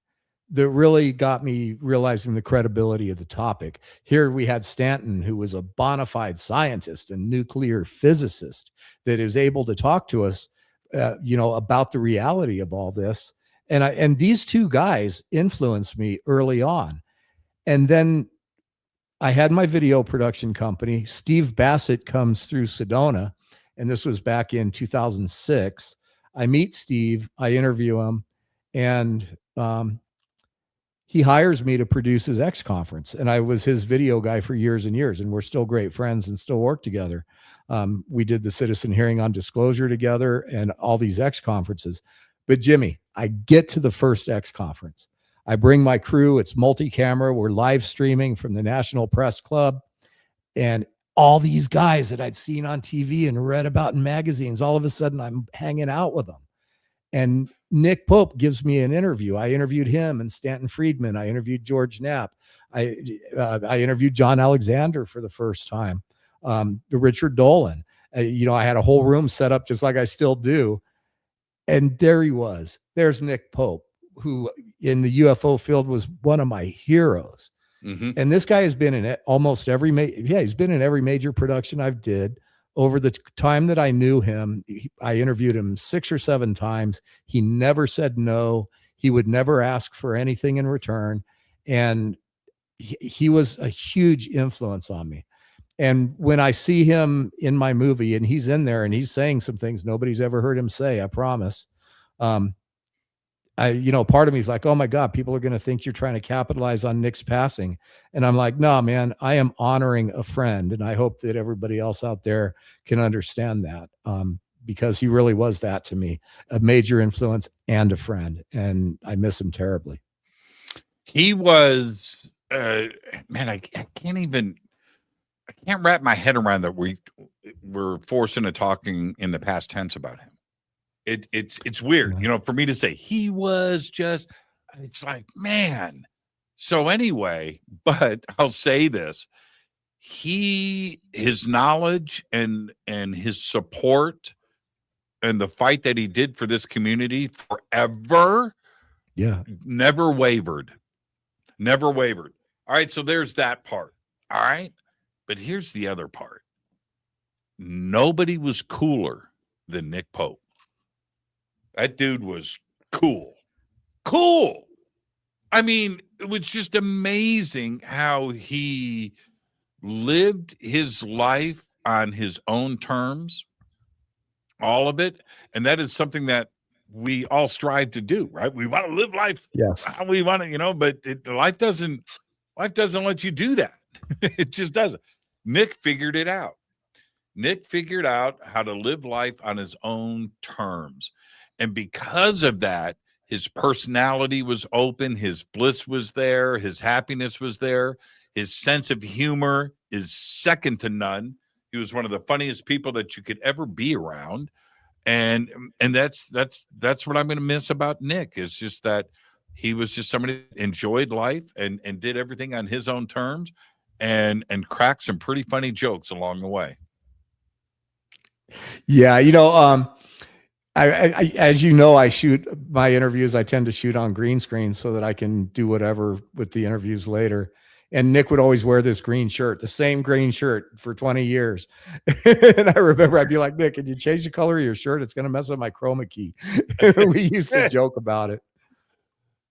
that really got me realizing the credibility of the topic. Here we had Stanton, who was a bona fide scientist and nuclear physicist that is able to talk to us about the reality of all this. And these two guys influenced me early on. And then I had my video production company. Steve Bassett comes through Sedona, and this was back in 2006. I meet Steve, I interview him, and he hires me to produce his X conference. And I was his video guy for years and years, and we're still great friends and still work together. We did the citizen hearing on disclosure together and all these X conferences. But Jimmy, I get to the first X conference. I bring my crew. It's multi-camera. We're live streaming from the National Press Club. And all these guys that I'd seen on TV and read about in magazines, all of a sudden I'm hanging out with them. And Nick Pope gives me an interview. I interviewed him and Stanton Friedman. I interviewed George Knapp. I interviewed John Alexander for the first time. Richard Dolan. I had a whole room set up just like I still do. And there he was. There's Nick Pope, who in the UFO field was one of my heroes. Mm-hmm. And this guy has been in almost every he's been in every major production I've did. Over the time that I knew him, I interviewed him 6 or 7 times. He never said no. He would never ask for anything in return. And he was a huge influence on me. And when I see him in my movie and he's in there and he's saying some things nobody's ever heard him say, I promise. Part of me is like, oh my God, people are going to think you're trying to capitalize on Nick's passing. And I'm like, no, man, I am honoring a friend. And I hope that everybody else out there can understand that, because he really was that to me, a major influence and a friend. And I miss him terribly. He was, man, I can't wrap my head around that we're forced into talking in the past tense about him. It's weird, for me to say he was just, it's like, man. So anyway, but I'll say this, his knowledge and his support and the fight that he did for this community forever. Yeah. Never wavered. All right. So there's that part. All right. But here's the other part. Nobody was cooler than Nick Pope. That dude was cool. I mean, it was just amazing how he lived his life on his own terms, all of it. And that is something that we all strive to do, right? We want to live life. Yes. How we want to, but life doesn't let you do that. It just doesn't. Nick figured it out. Nick figured out how to live life on his own terms. And because of that, His personality was open. His bliss was there. His happiness was there. His sense of humor is second to none. He was one of the funniest people that you could ever be around. And that's what I'm going to miss about Nick. It's just that he was just somebody that enjoyed life and did everything on his own terms and cracked some pretty funny jokes along the way. Yeah, I as you know, I shoot my interviews. I tend to shoot on green screen so that I can do whatever with the interviews later. And Nick would always wear this green shirt, the same green shirt for 20 years. And I remember I'd be like, Nick, can you change the color of your shirt? It's going to mess up my chroma key. We used to joke about it.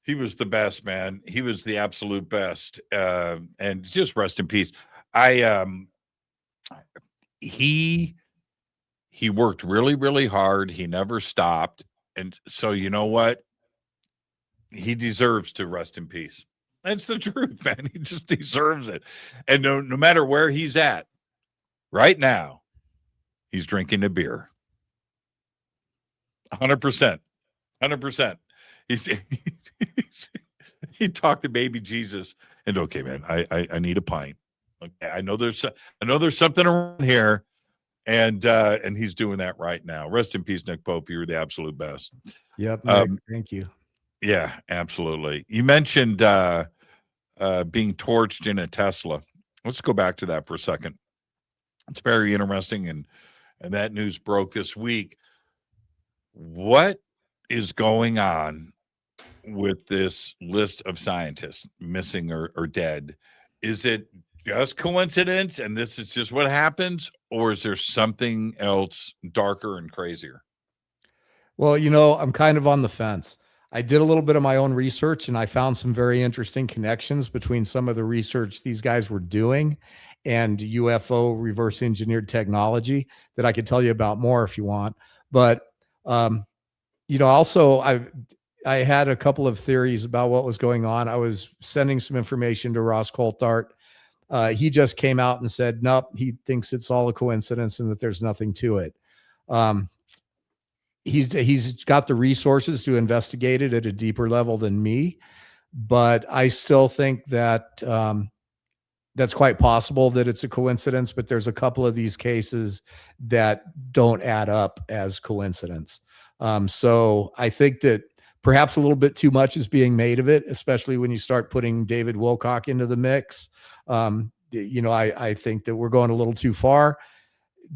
He was the best, man. He was the absolute best. And just rest in peace. He worked really, really hard. He never stopped. And so, you know what? He deserves to rest in peace. That's the truth, man. He just deserves it. And no matter where he's at right now, he's drinking a beer. 100%. 100%. He talked to baby Jesus and okay, man, I need a pint. Okay, I know there's something around here. And he's doing that right now. Rest in peace, Nick Pope. You're the absolute best. Yep. Nick, thank you. Yeah, absolutely. You mentioned being torched in a Tesla. Let's go back to that for a second. It's very interesting, and that news broke this week. What is going on with this list of scientists missing or dead? Is it just coincidence and this is just what happens, or is there something else darker and crazier? Well, I'm kind of on the fence. I did a little bit of my own research and I found some very interesting connections between some of the research these guys were doing and UFO reverse engineered technology that I could tell you about more if you want. But, also I had a couple of theories about what was going on. I was sending some information to Ross Coulthart. He just came out and said, nope, he thinks it's all a coincidence and that there's nothing to it. He's got the resources to investigate it at a deeper level than me, but I still think that that's quite possible that it's a coincidence, but there's a couple of these cases that don't add up as coincidence. So I think that perhaps a little bit too much is being made of it, especially when you start putting David Wilcock into the mix. I think that we're going a little too far,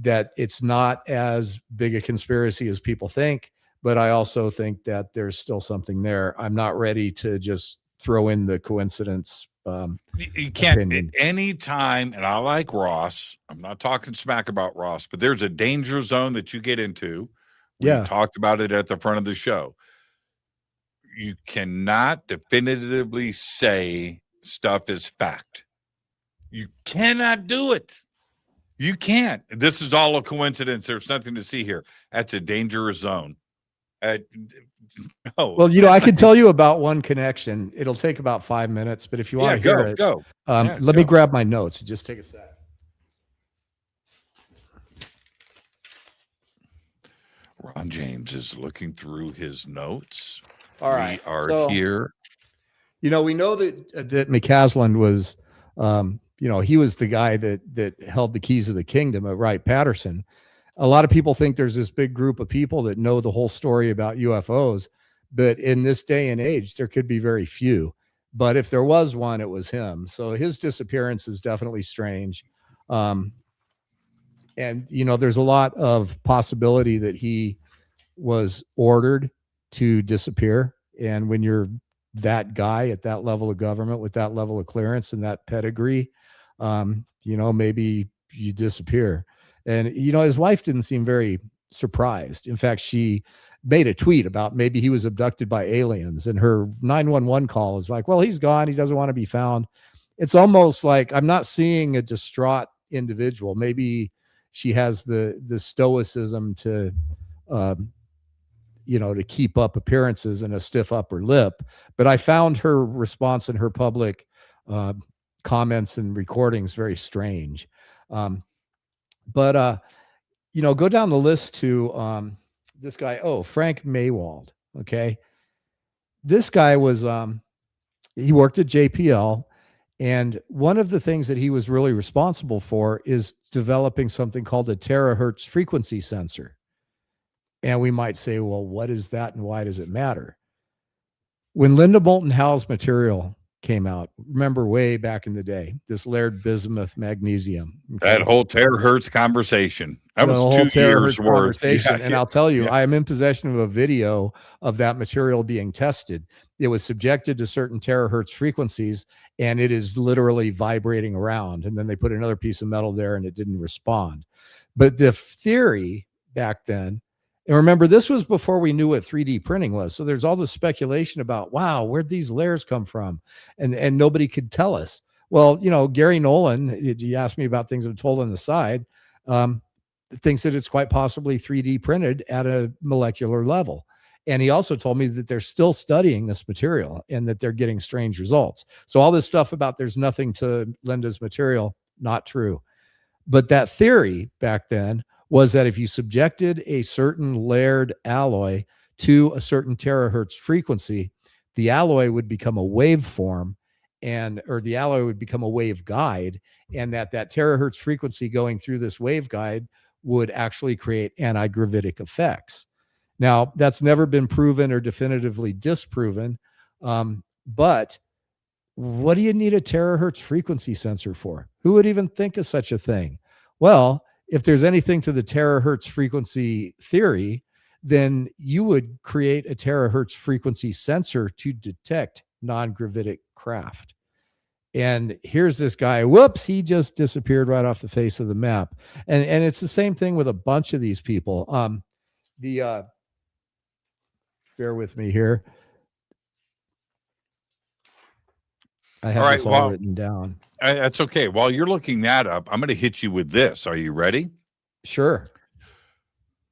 that it's not as big a conspiracy as people think, but I also think that there's still something there. I'm not ready to just throw in the coincidence. You can't at any time, and I like Ross. I'm not talking smack about Ross, but there's a danger zone that you get into. We talked about it at the front of the show. You cannot definitively say stuff is fact. You cannot do it. You can't. This is all a coincidence. There's nothing to see here. That's a dangerous zone. No. Well, I can tell you about one connection. It'll take about 5 minutes, but if you want to hear it, go. Let me grab my notes. Just take a sec. Ron James is looking through his notes. All right. We are here. We know that McCaslin was, he was the guy that held the keys of the kingdom at Wright-Patterson. A lot of people think there's this big group of people that know the whole story about UFOs, but in this day and age, there could be very few. But if there was one, it was him. So his disappearance is definitely strange. And, there's a lot of possibility that he was ordered to disappear. And when you're that guy at that level of government with that level of clearance and that pedigree, maybe you disappear. And, his wife didn't seem very surprised. In fact, she made a tweet about maybe he was abducted by aliens, and her 911 call is like, well, he's gone. He doesn't want to be found. It's almost like I'm not seeing a distraught individual. Maybe she has the stoicism to, to keep up appearances and a stiff upper lip. But I found her response in her public comments and recordings very strange. But go down the list to this guy. Oh, Frank Maywald. Okay. this guy was, he worked at JPL. And one of the things that he was really responsible for is developing something called a terahertz frequency sensor. And we might say, well, what is that and why does it matter? When Linda Moulton Howe's material came out, remember way back in the day, this layered bismuth magnesium. That whole terahertz conversation. That was whole 2 years terahertz worth. conversation. And I'll tell you, yeah. I am in possession of a video of that material being tested. It was subjected to certain terahertz frequencies, and it is literally vibrating around. And then they put another piece of metal there and it didn't respond. But the theory back then, and remember, this was before we knew what 3D printing was. So there's all this speculation about, wow, where'd these layers come from? And nobody could tell us. Well, you know, Gary Nolan, you asked me about things I'm told on the side, thinks that it's quite possibly 3D printed at a molecular level. And he also told me that they're still studying this material and that they're getting strange results. So all this stuff about there's nothing to Linda's material, not true. But that theory back then was that if you subjected a certain layered alloy to a certain terahertz frequency, the alloy would become a waveform or the alloy would become a waveguide, and that terahertz frequency going through this waveguide would actually create anti-gravitic effects. Now, that's never been proven or definitively disproven, but what do you need a terahertz frequency sensor for? Who would even think of such a thing? Well, if there's anything to the terahertz frequency theory, then you would create a terahertz frequency sensor to detect non-gravitic craft. And here's this guy, whoops, he just disappeared right off the face of the map. And it's the same thing with a bunch of these people. Bear with me here. I have this all written down. That's okay. While you're looking that up, I'm going to hit you with this. Are you ready? Sure.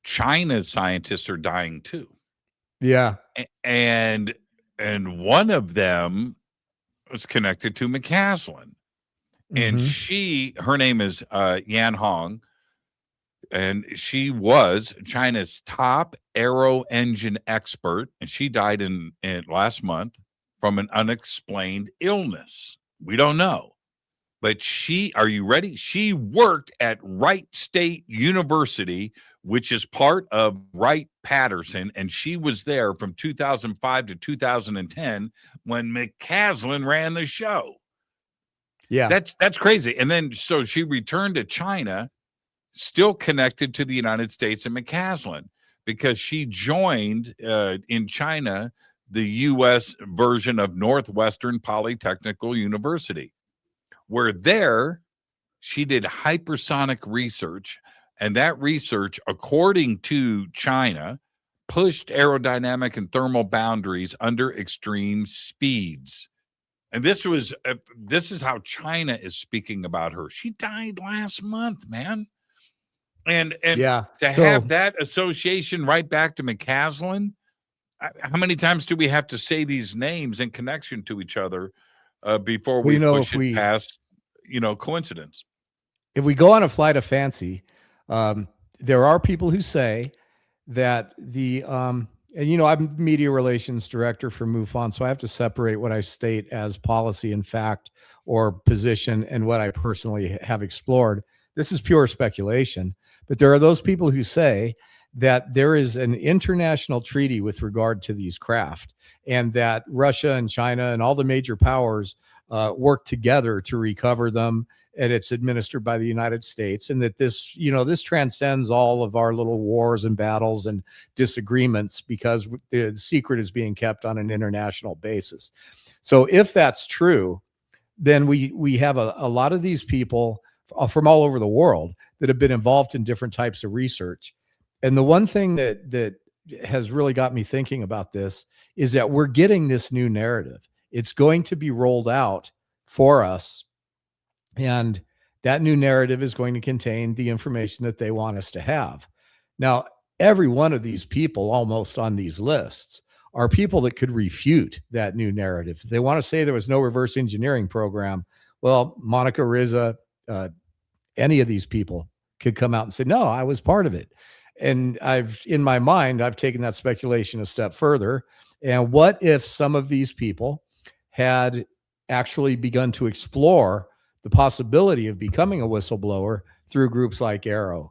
China's scientists are dying too. Yeah. And one of them was connected to McCaslin. And her name is Yan Hong. And she was China's top aero engine expert. And she died in last month from an unexplained illness. We don't know. But are you ready? She worked at Wright State University, which is part of Wright-Patterson, and she was there from 2005 to 2010 when McCaslin ran the show. Yeah. That's crazy. And then so she returned to China, still connected to the United States and McCaslin, because she joined in China the U.S. version of Northwestern Polytechnical University, where there she did hypersonic research. And that research, according to China, pushed aerodynamic and thermal boundaries under extreme speeds. And this is how China is speaking about her. She died last month, man. And yeah, to have that association right back to McCaslin, how many times do we have to say these names in connection to each other before we push it past, coincidence? If we go on a flight of fancy, there are people who say that I'm media relations director for MUFON, so I have to separate what I state as policy and fact or position and what I personally have explored. This is pure speculation, but there are those people who say that there is an international treaty with regard to these craft, and that Russia and China and all the major powers work together to recover them, and it's administered by the United States, and that this transcends all of our little wars and battles and disagreements because the secret is being kept on an international basis. So if that's true, then we have a lot of these people from all over the world that have been involved in different types of research. And the one thing that has really got me thinking about this is that we're getting this new narrative. It's going to be rolled out for us. And that new narrative is going to contain the information that they want us to have. Now, every one of these people almost on these lists are people that could refute that new narrative. They want to say there was no reverse engineering program. Well, Monica Rizza, any of these people could come out and say, no, I was part of it. And in my mind, I've taken that speculation a step further. And what if some of these people had actually begun to explore the possibility of becoming a whistleblower through groups like AARO?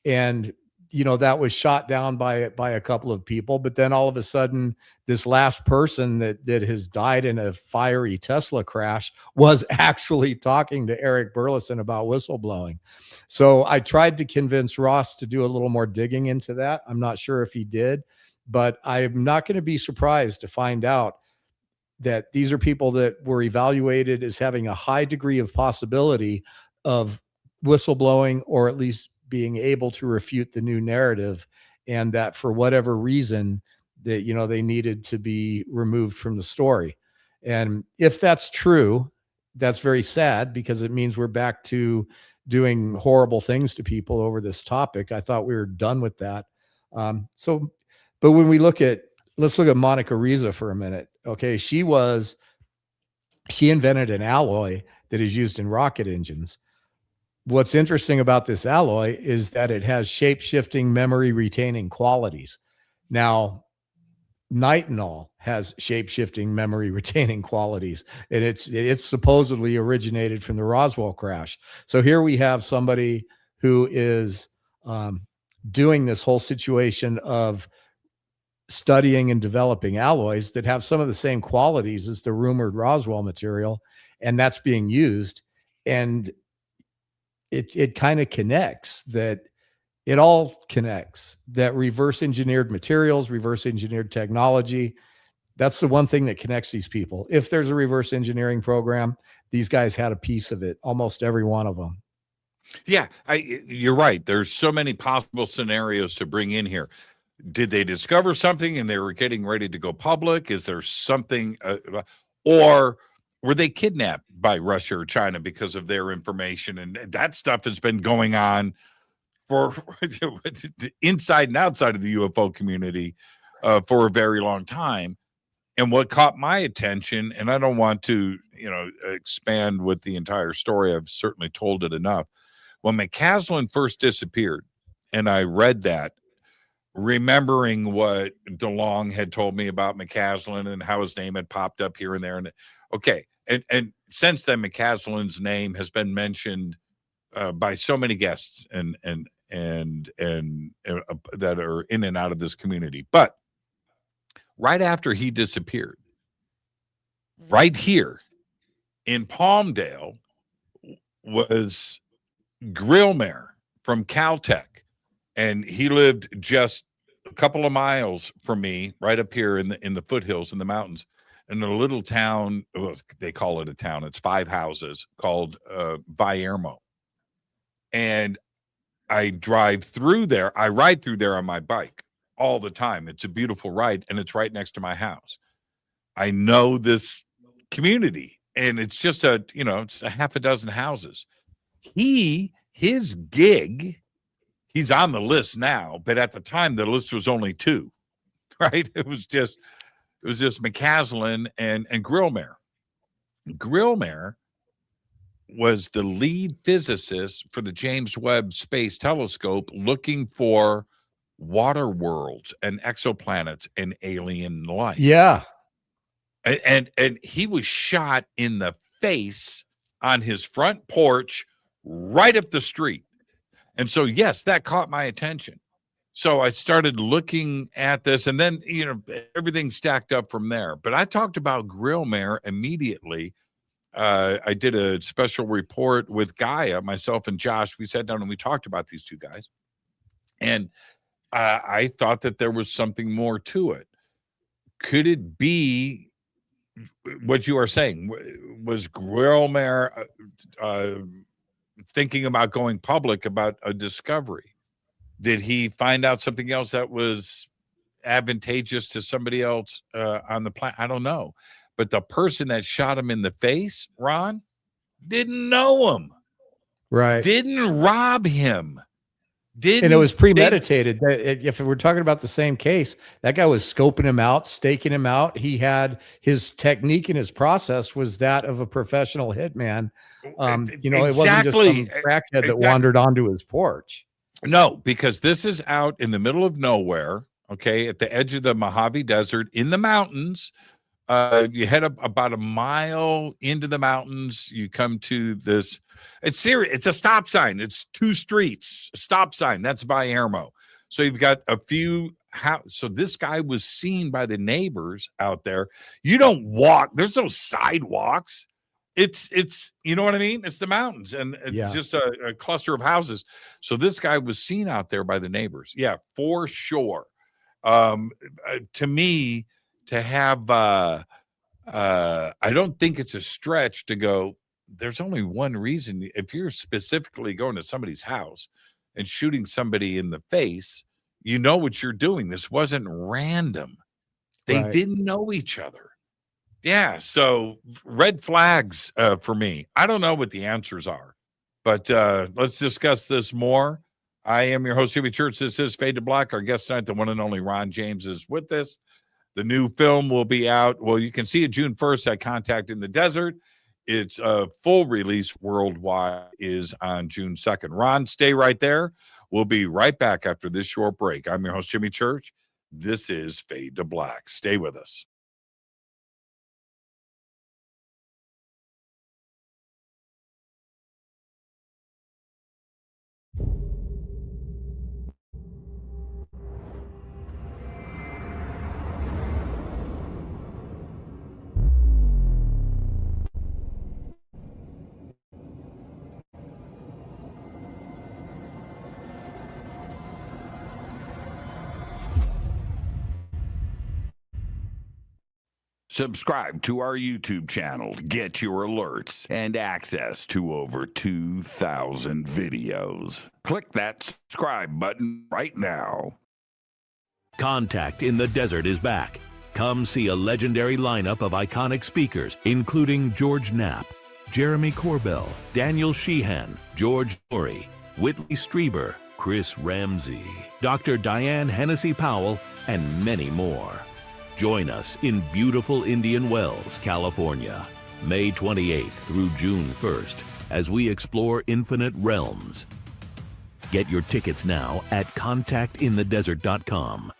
And that was shot down by a couple of people, but then all of a sudden, this last person that has died in a fiery Tesla crash was actually talking to Eric Burleson about whistleblowing. So I tried to convince Ross to do a little more digging into that. I'm not sure if he did, but I'm not going to be surprised to find out that these are people that were evaluated as having a high degree of possibility of whistleblowing, or at least being able to refute the new narrative, and that for whatever reason that they needed to be removed from the story. And if that's true, that's very sad, because it means we're back to doing horrible things to people over this topic. I thought we were done with that. But when let's look at Monica Riza for a minute. Okay, she invented an alloy that is used in rocket engines. What's interesting about this alloy is that it has shape-shifting, memory-retaining qualities. Now, nitinol has shape-shifting, memory-retaining qualities, and it's supposedly originated from the Roswell crash. So here we have somebody who is doing this whole situation of studying and developing alloys that have some of the same qualities as the rumored Roswell material, and that's being used. And it kind of connects, that it all connects, that reverse engineered materials, reverse engineered technology. That's the one thing that connects these people. If there's a reverse engineering program, these guys had a piece of it, almost every one of them. Yeah, you're right. There's so many possible scenarios to bring in here. Did they discover something and they were getting ready to go public? Is there something, or were they kidnapped by Russia or China because of their information? And that stuff has been going on for inside and outside of the UFO community for a very long time. And what caught my attention, and I don't want to, expand with the entire story, I've certainly told it enough. When McCaslin first disappeared, and I read that, remembering what DeLong had told me about McCaslin and how his name had popped up here and there. And okay. And since then, McCaslin's name has been mentioned by so many guests and that are in and out of this community. But right after he disappeared, right here in Palmdale was Grillmare from Caltech. And he lived just a couple of miles from me, right up here in the foothills in the mountains, in a little town. Well, they call it a town. It's 5 houses, called Villermo. And I drive through there. I ride through there on my bike all the time. It's a beautiful ride, and it's right next to my house. I know this community, and it's just it's a half a dozen houses. His gig, he's on the list now, but at the time the list was only 2, right? It was just McCaslin and Grillmare. Grillmare was the lead physicist for the James Webb Space Telescope, looking for water worlds and exoplanets and alien life. Yeah. And he was shot in the face on his front porch right up the street. And so, yes, that caught my attention. So I started looking at this, and then, everything stacked up from there. But I talked about Grillmare immediately. I did a special report with Gaia, myself and Josh. We sat down and we talked about these 2 guys. And I thought that there was something more to it. Could it be what you are saying? Was Grillmare thinking about going public about a discovery? Did he find out something else that was advantageous to somebody else on the planet? I don't know. But the person that shot him in the face, Ron, didn't know him. Right. Didn't rob him. And it was premeditated. If we're talking about the same case, that guy was scoping him out, staking him out. He had his technique and his process was that of a professional hitman. It wasn't just some crackhead that wandered onto his porch. No, because this is out in the middle of nowhere okay, at the edge of the Mojave Desert in the mountains. You head up about a mile into the mountains. You come to this. It's serious. It's a stop sign. It's 2 streets. A stop sign. That's Palermo. So you've got a few. So this guy was seen by the neighbors out there. You don't walk. There's no sidewalks. It's you know what I mean? It's the mountains and just a cluster of houses. So this guy was seen out there by the neighbors. Yeah, for sure. To me, to have I don't think it's a stretch to go, there's only one reason. If you're specifically going to somebody's house and shooting somebody in the face, you know what you're doing. This wasn't random. They didn't know each other. Yeah, so red flags for me. I don't know what the answers are, but let's discuss this more. I am your host, Jimmy Church. This is Fade to Black. Our guest tonight, the one and only Ron James, is with us. The new film will be out. Well, you can see it June 1st at Contact in the Desert. Its full release worldwide is on June 2nd. Ron, stay right there. We'll be right back after this short break. I'm your host, Jimmy Church. This is Fade to Black. Stay with us. Subscribe to our YouTube channel to get your alerts and access to over 2,000 videos. Click that subscribe button right now. Contact in the Desert is back. Come see a legendary lineup of iconic speakers, including George Knapp, Jeremy Corbell, Daniel Sheehan, George Norrie, Whitley Strieber, Chris Ramsey, Dr. Diane Hennessy Powell, and many more. Join us in beautiful Indian Wells, California, May 28th through June 1st, as we explore infinite realms. Get your tickets now at contactinthedesert.com.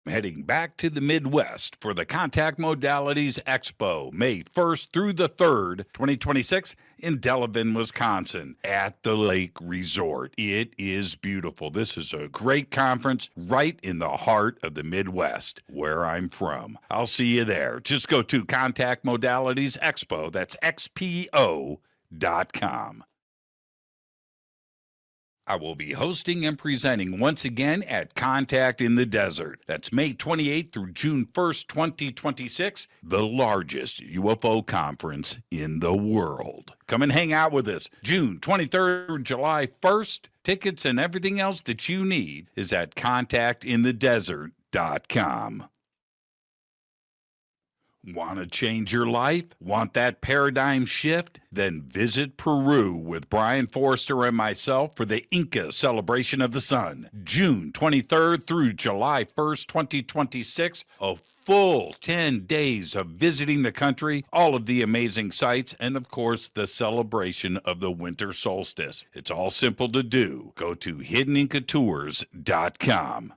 Heading back to the Midwest for the Contact Modalities Expo, May 1st through the 3rd, 2026, in Delavan, Wisconsin, at the Lake Resort. It is beautiful. This is a great conference right in the heart of the Midwest, where I'm from. I'll see you there. Just go to Contact Modalities Expo. That's XPO.com. I will be hosting and presenting once again at Contact in the Desert. That's May 28th through June 1st, 2026, the largest UFO conference in the world. Come and hang out with us June 23rd, July 1st. Tickets and everything else that you need is at contactinthedesert.com. Want to change your life? Want that paradigm shift? Then visit Peru with Brian Forrester and myself for the Inca Celebration of the Sun, June 23rd through July 1st, 2026. A full 10 days of visiting the country, all of the amazing sights, and of course, the celebration of the winter solstice. It's all simple to do. Go to hiddenincatours.com.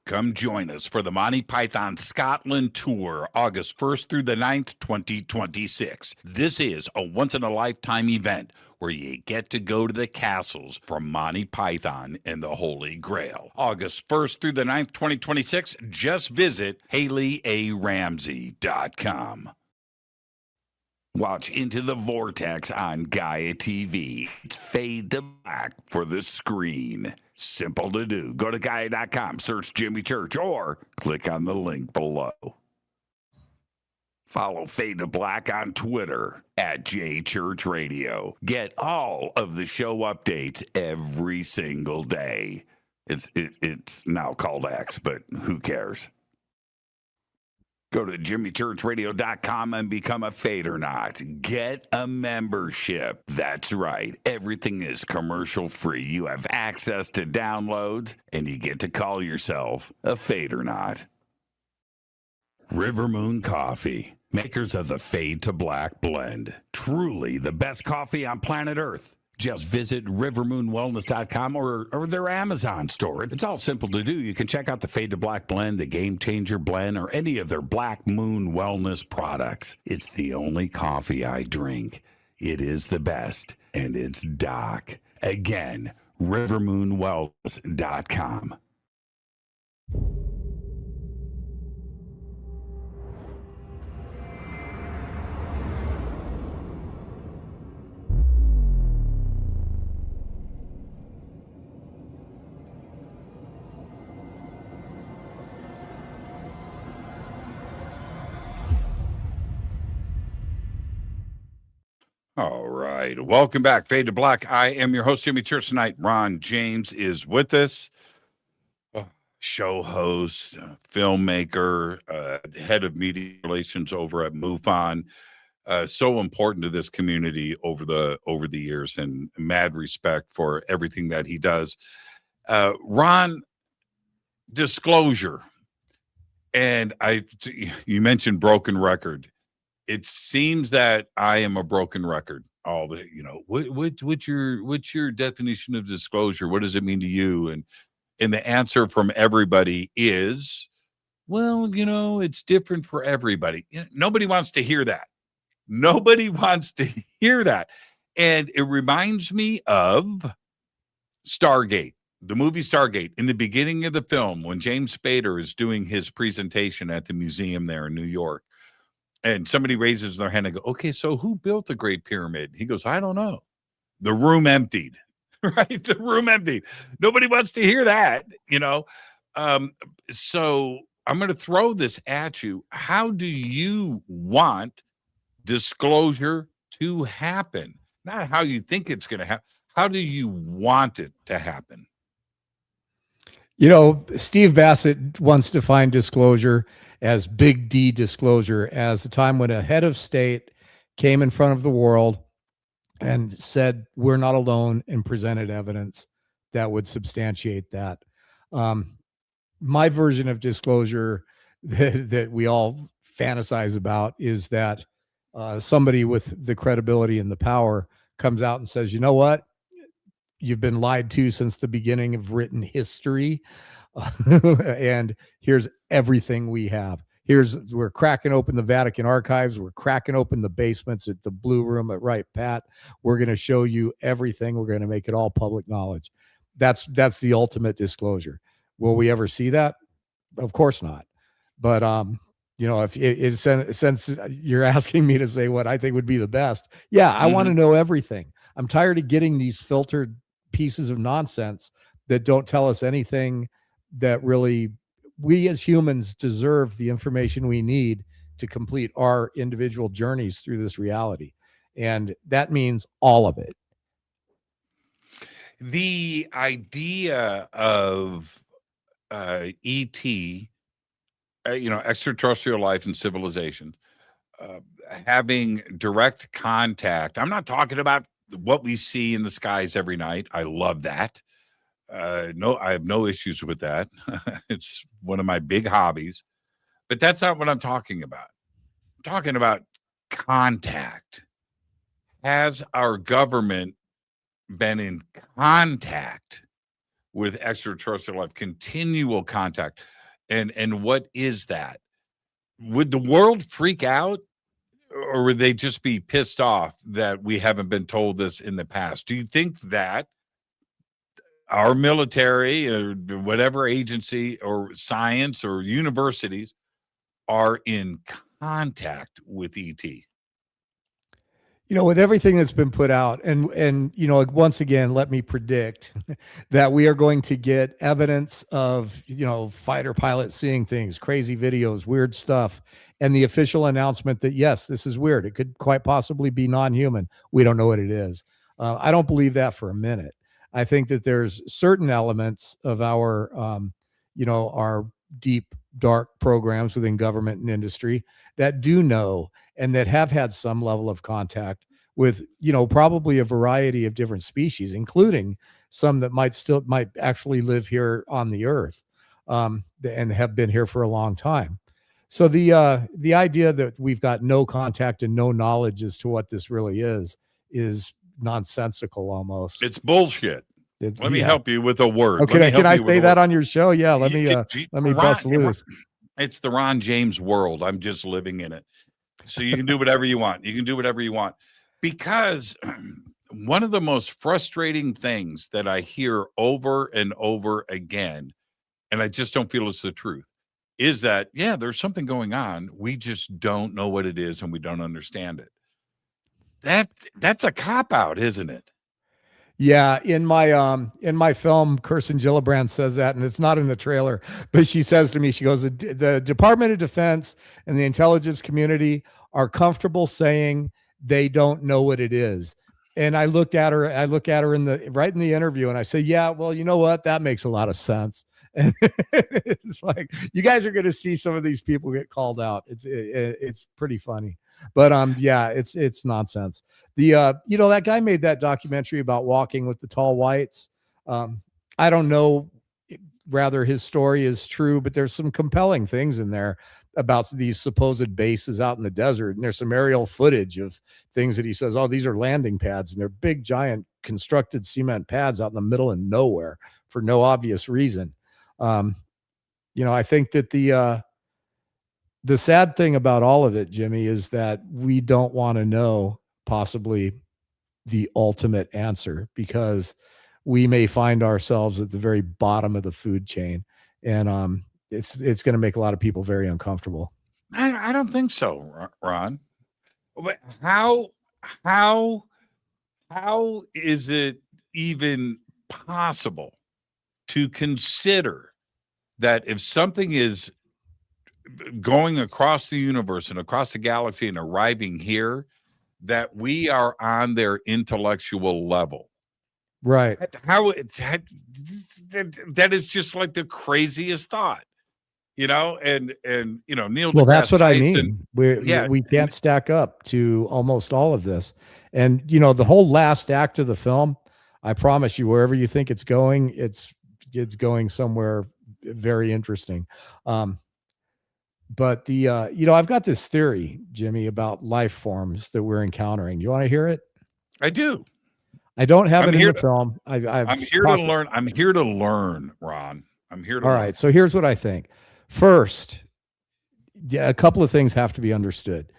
Come join us for the Monty Python Scotland Tour, August 1st through the 9th, 2026. This is a once-in-a-lifetime event where you get to go to the castles from Monty Python and the Holy Grail. August 1st through the 9th, 2026. Just visit HaleyARamsey.com. Watch Into the Vortex on Gaia TV. It's Fade to Black for the screen. Simple to do. Go to Gaia.com, search Jimmy Church, or click on the link below. Follow Fade to Black on Twitter at JChurchRadio. Get all of the show updates every single day. It's now called X, but who cares? Go to jimmychurchradio.com and become a Fadernaut. Get a membership. That's right. Everything is commercial free. You have access to downloads, and you get to call yourself a Fadernaut. River Moon Coffee, makers of the Fade to Black blend. Truly the best coffee on planet Earth. Just visit rivermoonwellness.com or their Amazon store. It's all simple to do. You can check out the Fade to Black blend, the Game Changer blend, or any of their Black Moon Wellness products. It's the only coffee I drink. It is the best, and it's Doc. Again, rivermoonwellness.com. All right. Welcome back. Fade to Black. I am your host, Jimmy Church. Tonight, Ron James is with us. Show host, filmmaker, head of media relations over at MUFON. So important to this community over the years, and mad respect for everything that he does. Ron, disclosure. And you mentioned broken record. It seems that I am a broken record. What's your definition of disclosure? What does it mean to you? And the answer from everybody is, well, it's different for everybody. Nobody wants to hear that. Nobody wants to hear that. And it reminds me of Stargate, the movie Stargate. In the beginning of the film, when James Spader is doing his presentation at the museum there in New York, and somebody raises their hand and go, okay, so who built the Great Pyramid? He goes, I don't know. The room emptied, right? The room emptied. Nobody wants to hear that, So I'm going to throw this at you. How do you want disclosure to happen? Not how you think it's going to happen. How do you want it to happen? Steve Bassett once defined disclosure as big D disclosure, as the time when a head of state came in front of the world and said, we're not alone, and presented evidence that would substantiate that. My version of disclosure that we all fantasize about is that somebody with the credibility and the power comes out and says, you know what? You've been lied to since the beginning of written history. And here's everything we have. We're cracking open the Vatican archives. We're cracking open the basements at the Blue Room at Wright Pat. We're going to show you everything. We're going to make it all public knowledge. That's the ultimate disclosure. Will we ever see that? Of course not. But since you're asking me to say what I think would be the best, I want to know everything. I'm tired of getting these filtered pieces of nonsense that don't tell us anything that really, we as humans deserve the information we need to complete our individual journeys through this reality. And that means all of it. The idea of ET, extraterrestrial life and civilization, having direct contact. I'm not talking about what we see in the skies every night. I love that. No, I have no issues with that. It's one of my big hobbies, but that's not what I'm talking about. I'm talking about contact. Has our government been in contact with extraterrestrial life, continual contact? And what is that? Would the world freak out, or would they just be pissed off that we haven't been told this in the past? Do you think that our military or whatever agency or science or universities are in contact with ET? With everything that's been put out, and once again, let me predict that we are going to get evidence of, fighter pilots seeing things, crazy videos, weird stuff, and the official announcement that, yes, this is weird. It could quite possibly be non-human. We don't know what it is. I don't believe that for a minute. I think that there's certain elements of our, our deep, dark programs within government and industry that do know and that have had some level of contact with, probably a variety of different species, including some that might actually live here on the earth, and have been here for a long time. So the idea that we've got no contact and no knowledge as to what this really is nonsensical almost. It's bullshit. Let me help you with a word. Okay, can I say that on your show? Yeah, let me bust Ron, loose. It's the Ron James world. I'm just living in it. So you can do whatever you want. You can do whatever you want. Because one of the most frustrating things that I hear over and over again, and I just don't feel it's the truth, is that, yeah, there's something going on. We just don't know what it is and we don't understand it. That's a cop-out, isn't it? Yeah, in my film, Kirsten Gillibrand says that, and it's not in the trailer, but she says to me, she goes, the Department of Defense and the intelligence community are comfortable saying they don't know what it is. And I look at her in the interview, and I say, yeah, well, you know what? That makes a lot of sense. And it's like, you guys are going to see some of these people get called out. It's pretty funny. But yeah, it's nonsense. That guy made that documentary about walking with the tall whites. I don't know whether his story is true, but there's some compelling things in there about these supposed bases out in the desert. And there's some aerial footage of things that he says, oh, these are landing pads, and they're big, giant constructed cement pads out in the middle of nowhere for no obvious reason. I think that the sad thing about all of it, Jimmy, is that we don't want to know possibly the ultimate answer, because we may find ourselves at the very bottom of the food chain, and it's going to make a lot of people very uncomfortable. I don't think so, Ron. But how is it even possible to consider that if something is going across the universe and across the galaxy and arriving here, that we are on their intellectual level? Right. That is just like the craziest thought, and Neil. Well, that's what Tyson, I mean. We can't stack up to almost all of this. And, the whole last act of the film, I promise you, wherever you think it's going, it's going somewhere very interesting. But I've got this theory, Jimmy, about life forms that we're encountering. You want to hear it? I do. I don't have it in the film. I'm here to learn. I'm here to learn, Ron. I'm here to learn. All right. So here's what I think. First, a couple of things have to be understood.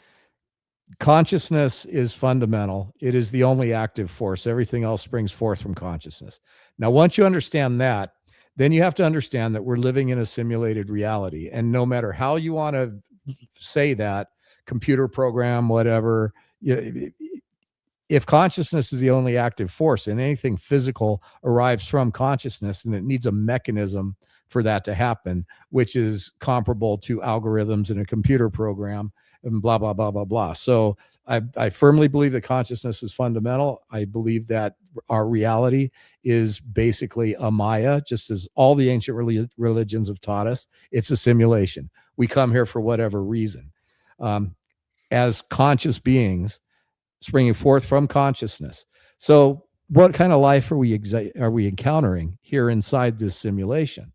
Consciousness is fundamental. It is the only active force. Everything else springs forth from consciousness. Now, once you understand that, then you have to understand that we're living in a simulated reality. And no matter how you want to say that, computer program, whatever, if consciousness is the only active force and anything physical arrives from consciousness, and it needs a mechanism for that to happen, which is comparable to algorithms in a computer program and blah, blah, blah, blah, blah. So I firmly believe that consciousness is fundamental. I believe that our reality is basically a Maya, just as all the ancient religions have taught us. It's a simulation. We come here for whatever reason. As conscious beings, springing forth from consciousness. So what kind of life are we encountering here inside this simulation?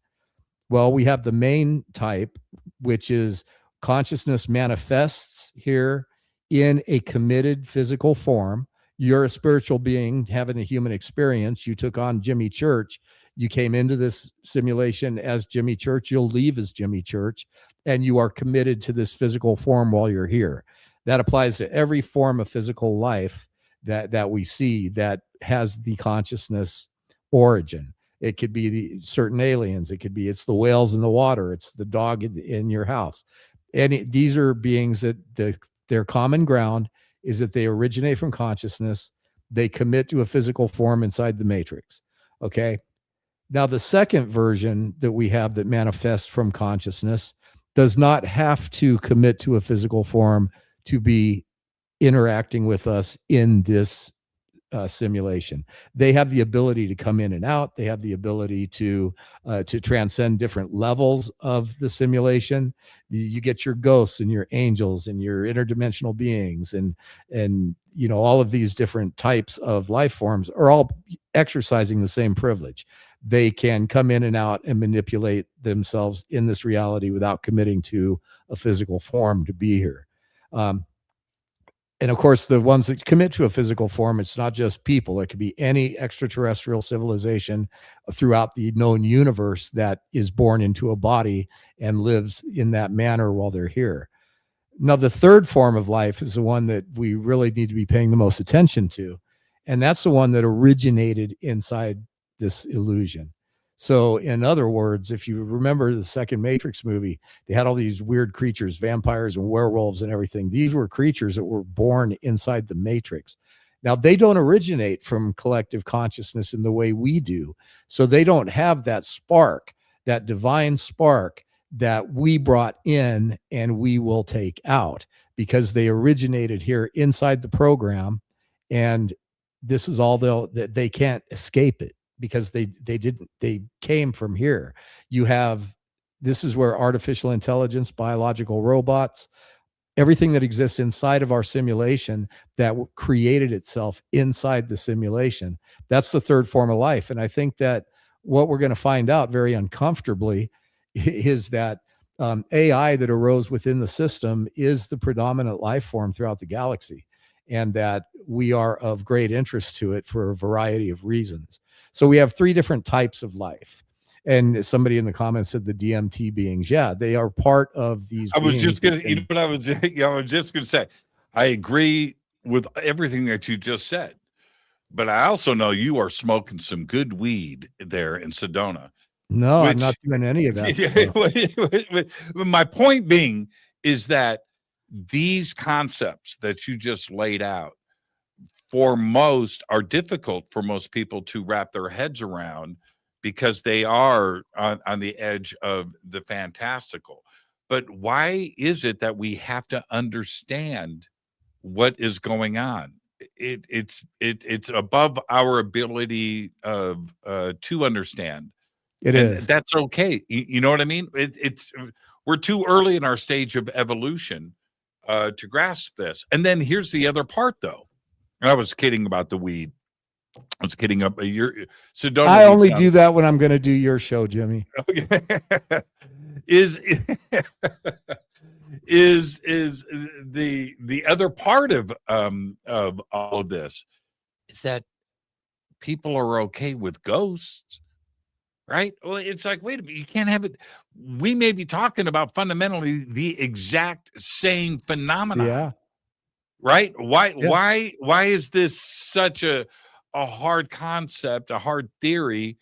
Well, we have the main type, which is consciousness manifests here in a committed physical form. You're a spiritual being having a human experience. You took on Jimmy Church. You came into this simulation as Jimmy Church. You'll leave as Jimmy Church, and you are committed to this physical form while you're here. That applies to every form of physical life that we see that has the consciousness origin. It could be the certain aliens. It could be it's the whales in the water. It's the dog in your house. And these are beings that their common ground is that they originate from consciousness. They commit to a physical form inside the matrix. Okay. Now, the second version that we have that manifests from consciousness does not have to commit to a physical form to be interacting with us in this simulation. They have the ability to come in and out. They have the ability to transcend different levels of the simulation. You get your ghosts and your angels and your interdimensional beings and all of these different types of life forms are all exercising the same privilege. They can come in and out and manipulate themselves in this reality without committing to a physical form to be here. And of course, the ones that commit to a physical form, it's not just people. It could be any extraterrestrial civilization throughout the known universe that is born into a body and lives in that manner while they're here. Now, the third form of life is the one that we really need to be paying the most attention to. And that's the one that originated inside this illusion. So, in other words, if you remember the second Matrix movie, they had all these weird creatures, vampires and werewolves and everything. These were creatures that were born inside the Matrix. Now, they don't originate from collective consciousness in the way we do. So they don't have that spark, that divine spark that we brought in and we will take out, because they originated here inside the program. And this is all they can't escape it, because they came from here. This is where artificial intelligence, biological robots, everything that exists inside of our simulation that created itself inside the simulation, that's the third form of life. And I think that what we're going to find out very uncomfortably is that AI that arose within the system is the predominant life form throughout the galaxy, and that we are of great interest to it for a variety of reasons. So we have three different types of life. And somebody in the comments said the DMT beings, yeah, they are part of these. I was just going to, you know what I was just going to say, I agree with everything that you just said, but I also know you are smoking some good weed there in Sedona. No, I'm not doing any of that. My point being is that these concepts that you just laid out for most are difficult for most people to wrap their heads around, because they are on the edge of the fantastical. But why is it that we have to understand what is going on? It's above our ability of to understand. It is. That's okay. You know what I mean? We're too early in our stage of evolution to grasp this. And then here's the other part, though. I was kidding about the weed. I was kidding up. I only do that when I'm going to do your show, Jimmy. Okay. The other part of all of this is that people are okay with ghosts, right? Well, it's like, wait a minute, you can't have it. We may be talking about fundamentally the exact same phenomenon. Yeah. Right? Why is this such a hard concept, a hard theory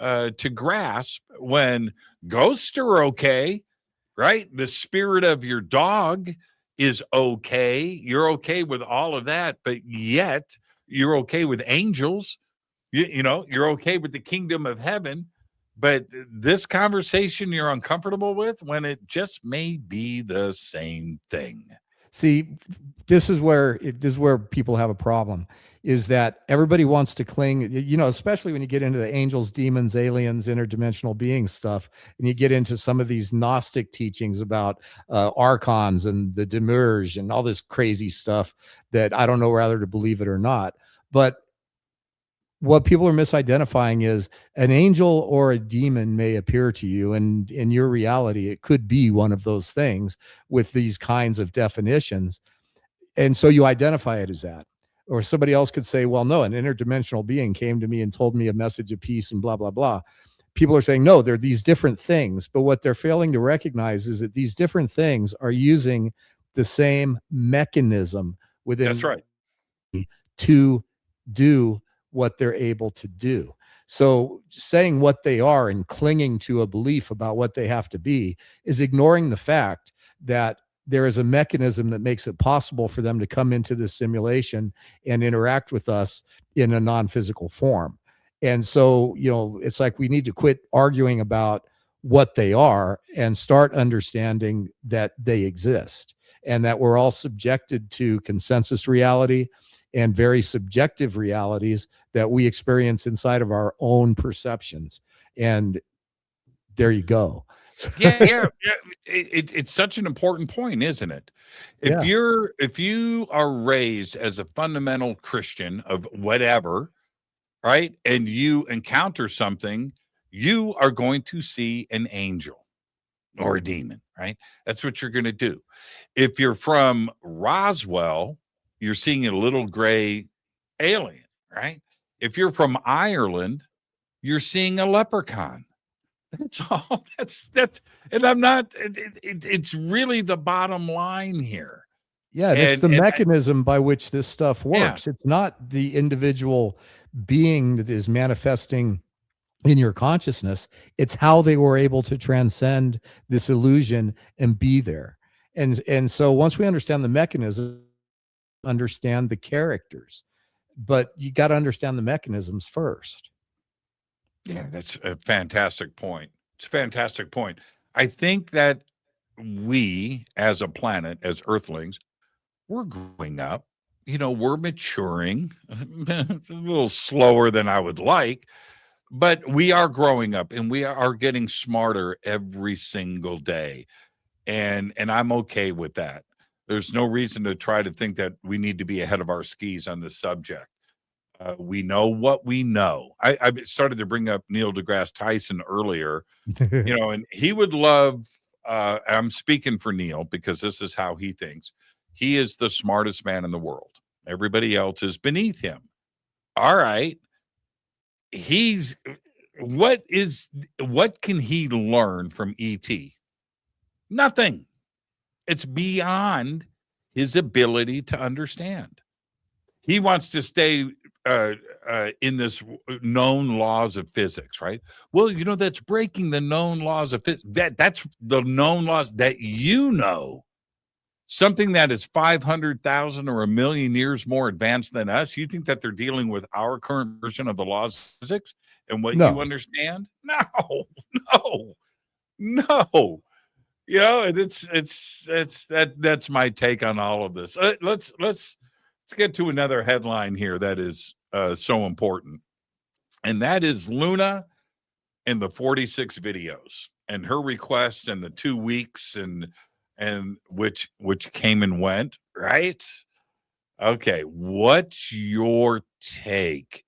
to grasp, when ghosts are okay, right? The spirit of your dog is okay. You're okay with all of that, but yet you're okay with angels. You know, you're okay with the kingdom of heaven, but this conversation you're uncomfortable with, when it just may be the same thing. See, this is where people have a problem, is that everybody wants to cling, you know, especially when you get into the angels, demons, aliens, interdimensional beings stuff, and you get into some of these Gnostic teachings about archons and the Demiurge and all this crazy stuff that I don't know whether to believe it or not. But what people are misidentifying is an angel or a demon may appear to you, and in your reality, it could be one of those things with these kinds of definitions. And so you identify it as that. Or somebody else could say, well, no, an interdimensional being came to me and told me a message of peace and blah, blah, blah. People are saying, no, they're these different things. But what they're failing to recognize is that these different things are using the same mechanism within. That's right. To do what they're able to do. So saying what they are and clinging to a belief about what they have to be is ignoring the fact that there is a mechanism that makes it possible for them to come into this simulation and interact with us in a non-physical form. And so, you know, it's like we need to quit arguing about what they are and start understanding that they exist, and that we're all subjected to consensus reality and very subjective realities that we experience inside of our own perceptions. And there you go. Yeah. It's such an important point, isn't it? If you are raised as a fundamental Christian of whatever, right, and you encounter something, you are going to see an angel or a demon, right? That's what you're going to do. If you're from Roswell, you're seeing a little gray alien, right? If you're from Ireland, you're seeing a leprechaun. That's all. That's and I'm not. It's really the bottom line here. Yeah, and it's the mechanism by which this stuff Yeah. works. It's not the individual being that is manifesting in your consciousness. It's how they were able to transcend this illusion and be there. And so once we understand the mechanism, understand the characters, but you got to understand the mechanisms first. Yeah, that's a fantastic point. It's a fantastic point. I think that we, as a planet, as Earthlings, we're growing up. You know, we're maturing a little slower than I would like, but we are growing up and we are getting smarter every single day. And I'm okay with that. There's no reason to try to think that we need to be ahead of our skis on this subject. We know what we know. I started to bring up Neil deGrasse Tyson earlier, you know, and he would love, I'm speaking for Neil because this is how he thinks. He is the smartest man in the world. Everybody else is beneath him. All right. What can he learn from ET? Nothing. It's beyond his ability to understand. He wants to stay in this known laws of physics, right? Well, you know, that's breaking the known laws of physics. That's the known laws that you know. Something that is 500,000 or 1 million years more advanced than us. You think that they're dealing with our current version of the laws of physics and what you understand? No. You know, and that's my take on all of this. Let's get to another headline here that is so important, and that is Luna and the 46 videos and her request and the 2 weeks and which came and went, right? Okay, what's your take?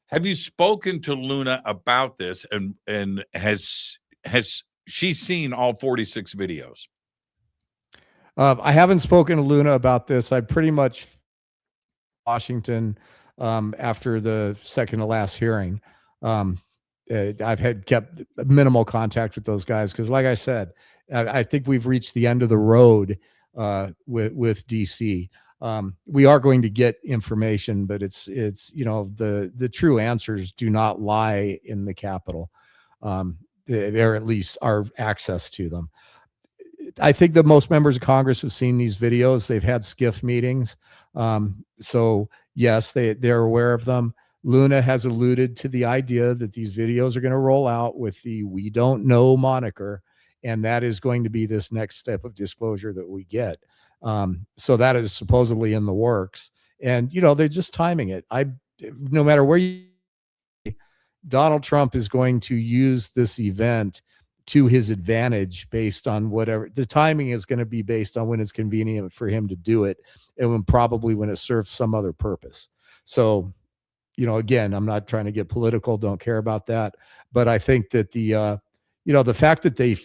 Have you spoken to Luna about this, and has she seen all 46 videos? I haven't spoken to Luna about this. I pretty much Washington after the second to last hearing. I've had kept minimal contact with those guys because, like I said, I think we've reached the end of the road with DC. We are going to get information, but it's you know, the true answers do not lie in the Capitol. There at least our access to them. I think that most members of Congress have seen these videos. They've had skiff meetings. So yes, they're aware of them. Luna has alluded to the idea that these videos are going to roll out with the "we don't know" moniker, and that is going to be this next step of disclosure that we get. So that is supposedly in the works, and you know, they're just timing it. No matter where Donald Trump is going to use this event to his advantage based on whatever the timing is going to be, based on when it's convenient for him to do it, and probably when it serves some other purpose. So, you know, again, I'm not trying to get political, don't care about that, but I think that the fact that they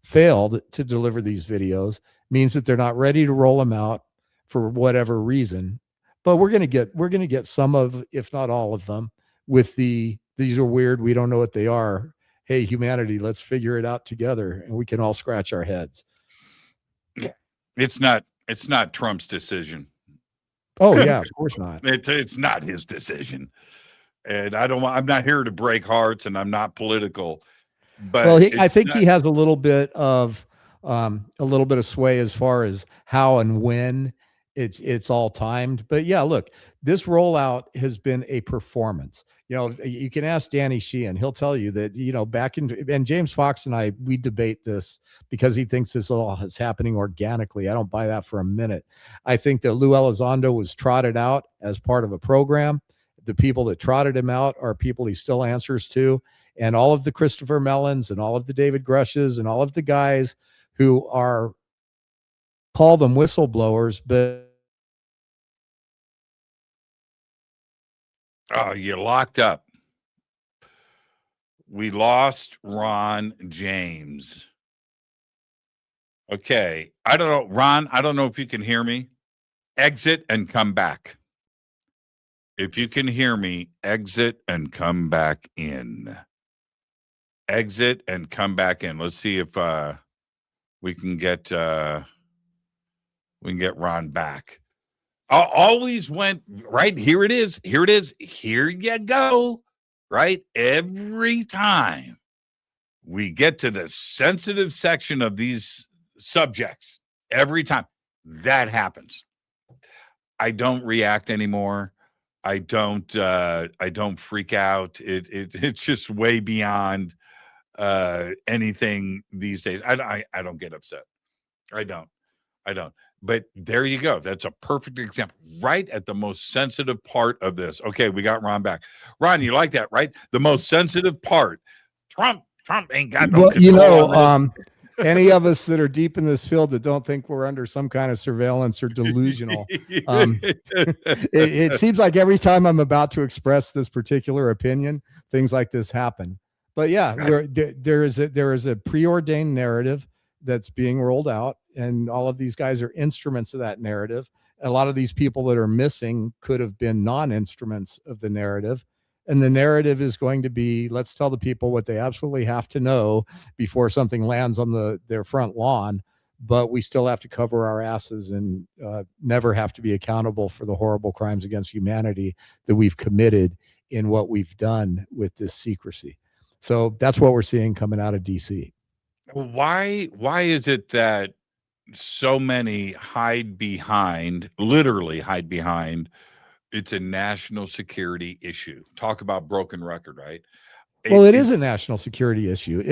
failed to deliver these videos means that they're not ready to roll them out for whatever reason. But we're going to get some of, if not all of them, with these are weird, we don't know what they are. Hey, humanity, let's figure it out together, and we can all scratch our heads. Yeah. It's not Trump's decision. Oh yeah, of course not. It's not his decision. And I'm not here to break hearts, and I'm not political. But well, I think he has a little bit of sway as far as how and when it's all timed. But yeah, look, this rollout has been a performance. You know, you can ask Danny Sheehan. He'll tell you that, you know, and James Fox and I, we debate this because he thinks this all is happening organically. I don't buy that for a minute. I think that Lou Elizondo was trotted out as part of a program. The people that trotted him out are people he still answers to. And all of the Christopher Mellons and all of the David Grushes and all of the guys who call them whistleblowers, but oh, you locked up. We lost Ron James. Okay. I don't know, Ron, I don't know if you can hear me. Exit and come back. If you can hear me, exit and come back in. Exit and come back in. Let's see if we can get Ron back. Always went right. Here it is. Here it is. Here you go. Right. Every time we get to the sensitive section of these subjects, every time that happens, I don't react anymore. I don't freak out. It's just way beyond anything these days. I don't get upset. I don't. But there you go. That's a perfect example. Right at the most sensitive part of this. Okay, we got Ron back. Ron, you like that, right? The most sensitive part. Trump ain't got no control on this. Any of us that are deep in this field that don't think we're under some kind of surveillance or delusional, it seems like every time I'm about to express this particular opinion, things like this happen. But yeah, there is a preordained narrative that's being rolled out, and all of these guys are instruments of that narrative. A lot of these people that are missing could have been non-instruments of the narrative. And the narrative is going to be, let's tell the people what they absolutely have to know before something lands on their front lawn, but we still have to cover our asses and never have to be accountable for the horrible crimes against humanity that we've committed in what we've done with this secrecy. So that's what we're seeing coming out of DC. Why is it that so many literally hide behind, it's a national security issue? Talk about broken record, right? Well, it is a national security issue.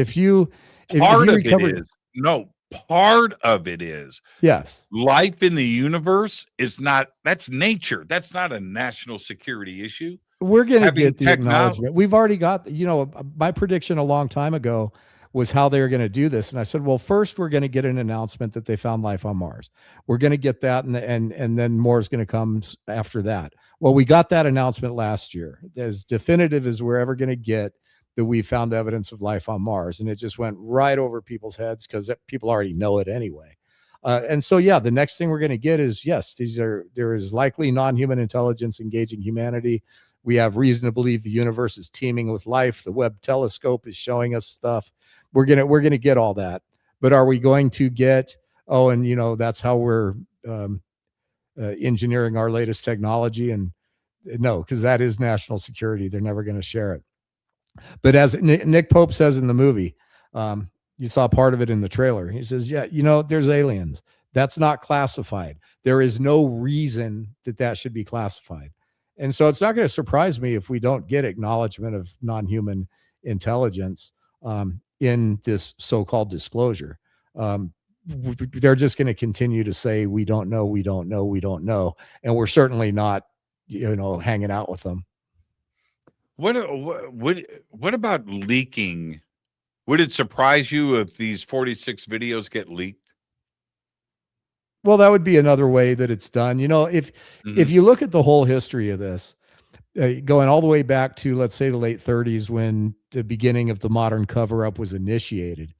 Part of it is. Yes. Life in the universe is not, that's nature. That's not a national security issue. We're going to get the acknowledgement. We've already got, my prediction a long time ago was how they were going to do this. And I said, well, first we're going to get an announcement that they found life on Mars. We're going to get that. And then more is going to come after that. Well, we got that announcement last year, as definitive as we're ever going to get that we found evidence of life on Mars. And it just went right over people's heads because people already know it anyway. And so, yeah, the next thing we're going to get is, yes, there is likely non-human intelligence engaging humanity. We have reason to believe the universe is teeming with life. The Webb telescope is showing us stuff. We're gonna get all that, but are we going to get? Oh, and that's how we're engineering our latest technology. And no, because that is national security. They're never going to share it. But as Nick Pope says in the movie, you saw part of it in the trailer. He says, "Yeah, there's aliens. That's not classified. There is no reason that should be classified." And so it's not going to surprise me if we don't get acknowledgement of non-human intelligence in this so-called disclosure. They're just going to continue to say, we don't know. And we're certainly not, hanging out with them. What about leaking? Would it surprise you if these 46 videos get leaked? Well, that would be another way that it's done. If you look at the whole history of this, going all the way back to, let's say, the late 30s, when the beginning of the modern cover-up was initiated,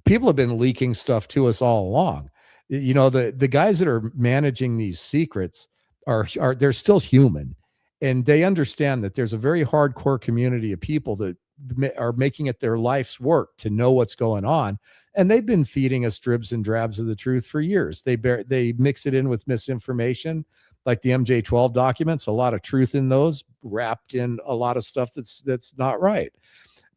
people have been leaking stuff to us all along. The guys that are managing these secrets they're still human, and they understand that there's a very hardcore community of people that are making it their life's work to know what's going on. And they've been feeding us dribs and drabs of the truth for years. They mix it in with misinformation, like the MJ-12 documents, a lot of truth in those, wrapped in a lot of stuff that's not right.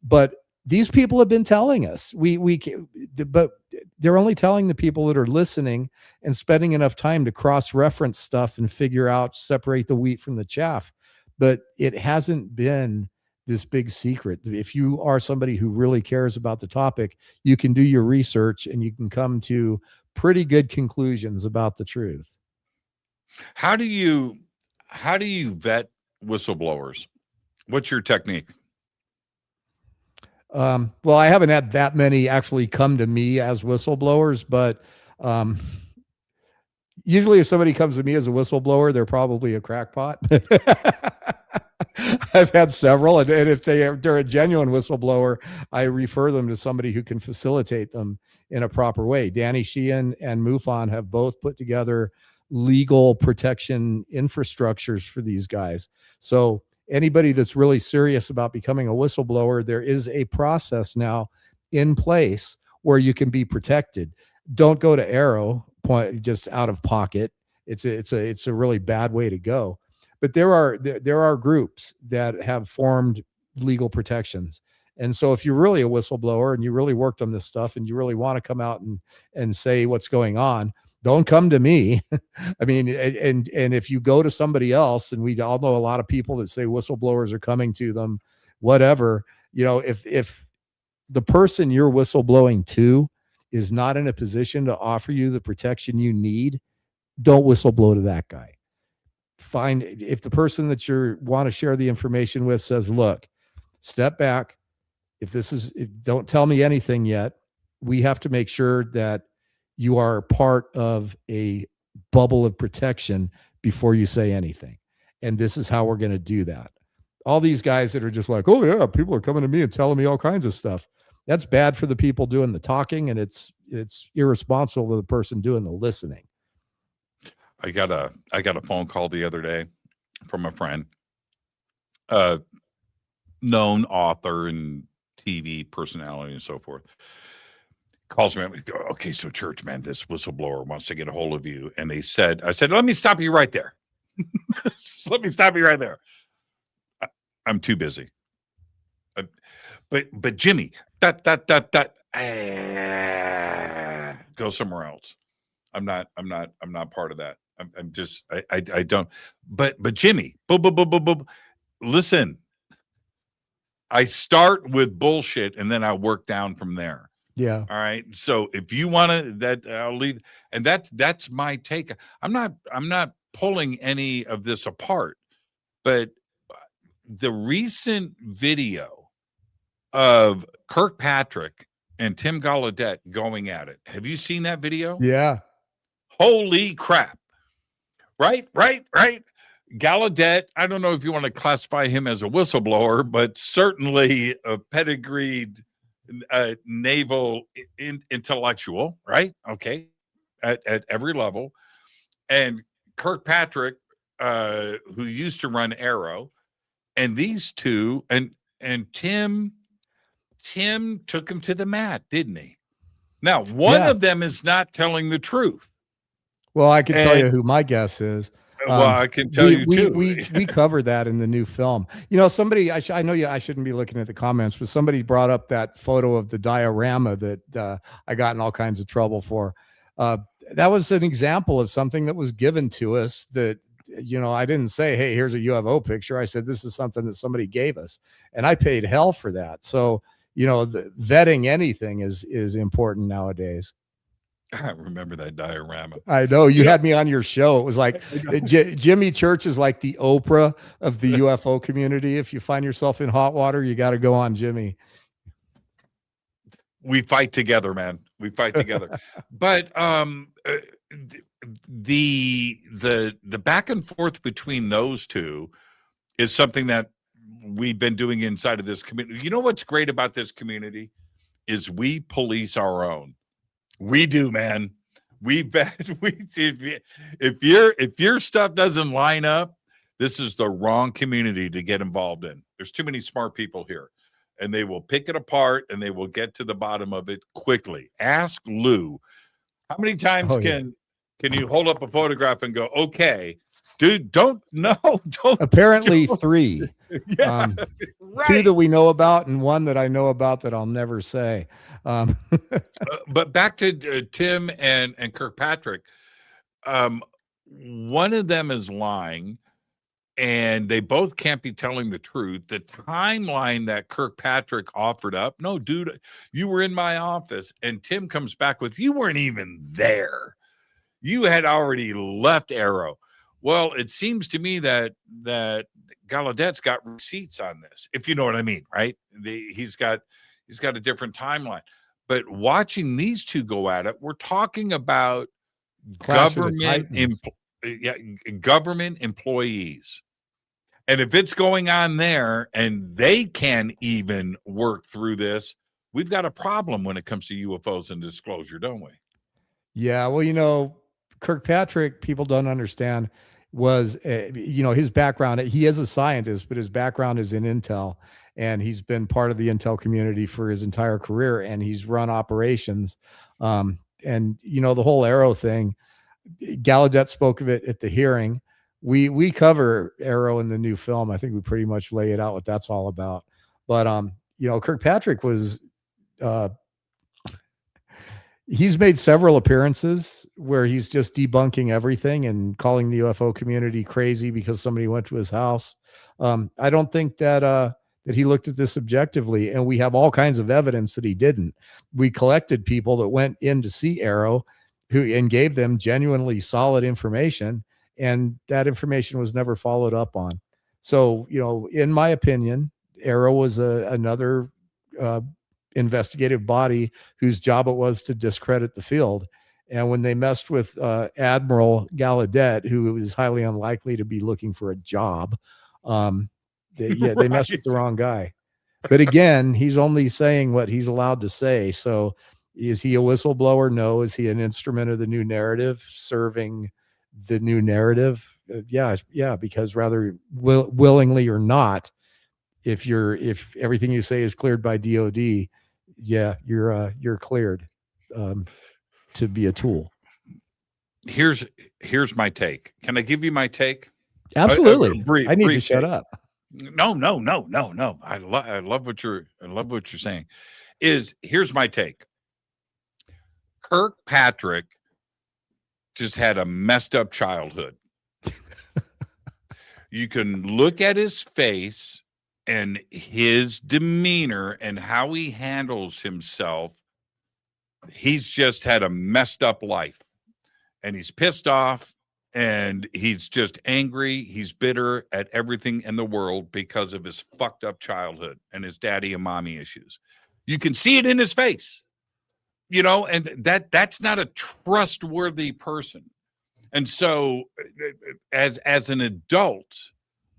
But these people have been telling us, but they're only telling the people that are listening and spending enough time to cross-reference stuff and separate the wheat from the chaff. But it hasn't been this big secret. If you are somebody who really cares about the topic, you can do your research and you can come to pretty good conclusions about the truth. How do you vet whistleblowers? What's your technique? Well, I haven't had that many actually come to me as whistleblowers, but usually if somebody comes to me as a whistleblower, they're probably a crackpot. I've had several, and if they're a genuine whistleblower, I refer them to somebody who can facilitate them in a proper way. Danny Sheehan and MUFON have both put together legal protection infrastructures for these guys. So anybody that's really serious about becoming a whistleblower, there is a process now in place where you can be protected. Don't go to AARO point just out of pocket. It's a really bad way to go. But there are groups that have formed legal protections. And so if you're really a whistleblower and you really worked on this stuff and you really want to come out and say what's going on, don't come to me. I mean, and if you go to somebody else, and we all know a lot of people that say whistleblowers are coming to them, whatever, if the person you're whistleblowing to is not in a position to offer you the protection you need, don't whistleblow to that guy. Find, if the person that you want to share the information with says, look, step back. Don't tell me anything yet. We have to make sure that you are part of a bubble of protection before you say anything. And this is how we're going to do that. All these guys that are just like, oh yeah, people are coming to me and telling me all kinds of stuff. That's bad for the people doing the talking, and it's irresponsible to the person doing the listening. I got a phone call the other day from a friend, known author and TV personality and so forth. Calls me up and goes, okay, so church, man, this whistleblower wants to get a hold of you. And I said, let me stop you right there. Let me stop you right there. I'm too busy. But Jimmy, go somewhere else. I'm not part of that. I don't. But Jimmy, listen. I start with bullshit and then I work down from there. Yeah. All right. So if you want to, I'll leave. And that's my take. I'm not pulling any of this apart, but the recent video of Kirkpatrick and Tim Gallaudet going at it. Have you seen that video? Yeah. Holy crap. Right. Gallaudet, I don't know if you want to classify him as a whistleblower, but certainly a pedigreed naval intellectual, right? Okay. At every level. And Kirkpatrick, who used to run AARO, and these two, and Tim took him to the mat, didn't he? Now, one of them is not telling the truth. Well, I can tell you who my guess is. Well, I can tell you too. We covered that in the new film. Somebody, I know I shouldn't be looking at the comments, but somebody brought up that photo of the diorama that I got in all kinds of trouble for. That was an example of something that was given to us that, I didn't say, hey, here's a UFO picture. I said, this is something that somebody gave us, and I paid hell for that. So, vetting anything is important nowadays. I remember that diorama. I know you had me on your show. It was like Jimmy Church is like the Oprah of the UFO community. If you find yourself in hot water, you got to go on Jimmy. We fight together, man. We fight together. But the back and forth between those two is something that we've been doing inside of this community. You know what's great about this community is we police our own. We do, man. If your stuff doesn't line up, this is the wrong community to get involved in. There's too many smart people here, and they will pick it apart and they will get to the bottom of it quickly. Ask Lou. How many times can you hold up a photograph and go, okay, dude, don't. Apparently 3. Yeah, right. 2 that we know about and 1 that I know about that I'll never say. But back to Tim and Kirkpatrick. One of them is lying, and they both can't be telling the truth. The timeline that Kirkpatrick offered up, no, dude, you were in my office, and Tim comes back with, you weren't even there. You had already left AARO. Well, it seems to me that Gallaudet's got receipts on this, if you know what I mean, right? He's got a different timeline. But watching these two go at it, we're talking about government employees. And if it's going on there and they can't even work through this, we've got a problem when it comes to UFOs and disclosure, don't we? Yeah, well, Kirkpatrick, people don't understand, was his background. He is a scientist, but his background is in intel, and he's been part of the intel community for his entire career, and he's run operations. And the whole AARO thing, Gallaudet spoke of it at the hearing. We cover AARO in the new film. I think we pretty much lay it out what that's all about. But Kirkpatrick was he's made several appearances where he's just debunking everything and calling the UFO community crazy because somebody went to his house. I don't think that he looked at this objectively, and we have all kinds of evidence that he didn't. We collected people that went in to see AARO and gave them genuinely solid information, and that information was never followed up on. So, in my opinion, AARO was another investigative body whose job it was to discredit the field. And when they messed with Admiral Gallaudet, who is highly unlikely to be looking for a job, they messed with the wrong guy. But again, he's only saying what he's allowed to say. So is he a whistleblower? No. Is he an instrument of the new narrative, serving the new narrative? Yeah, because rather willingly or not, if everything you say is cleared by DOD, you're cleared to be a tool. Here's my take. Can I give you my take? Absolutely. I need to brief shut take. up. No. I love what you're saying. Here's my take. Kirkpatrick just had a messed up childhood. You can look at his face and his demeanor and how he handles himself. He's just had a messed up life, and he's pissed off, and he's just angry. He's bitter at everything in the world because of his fucked up childhood and his daddy and mommy issues. You can see it in his face, and that's not a trustworthy person. And so as an adult,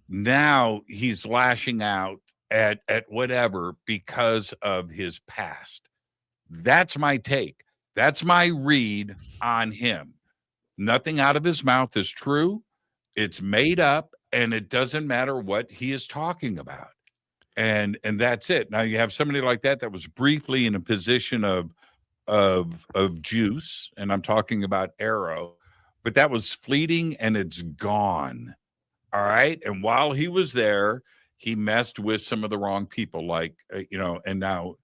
now he's lashing out at whatever because of his past. That's my take. That's my read on him. Nothing out of his mouth is true. It's made up, and it doesn't matter what he is talking about. And that's it. Now you have somebody like that was briefly in a position of juice, and I'm talking about AARO, but that was fleeting and it's gone. All right. And while he was there, he messed with some of the wrong people, like, and now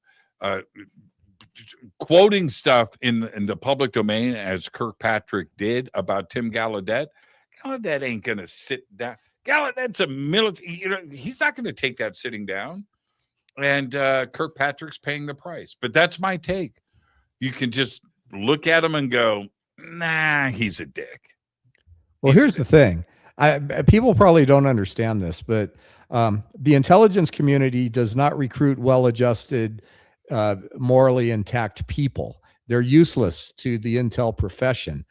quoting stuff in the public domain as Kirkpatrick did about Tim Gallaudet. Gallaudet ain't going to sit down. Gallaudet's a military, he's not going to take that sitting down. And Kirkpatrick's paying the price. But that's my take. You can just look at him and go, nah, he's a dick. Well, here's the thing. People probably don't understand this, but the intelligence community does not recruit well-adjusted, morally intact people. They're useless to the intel profession.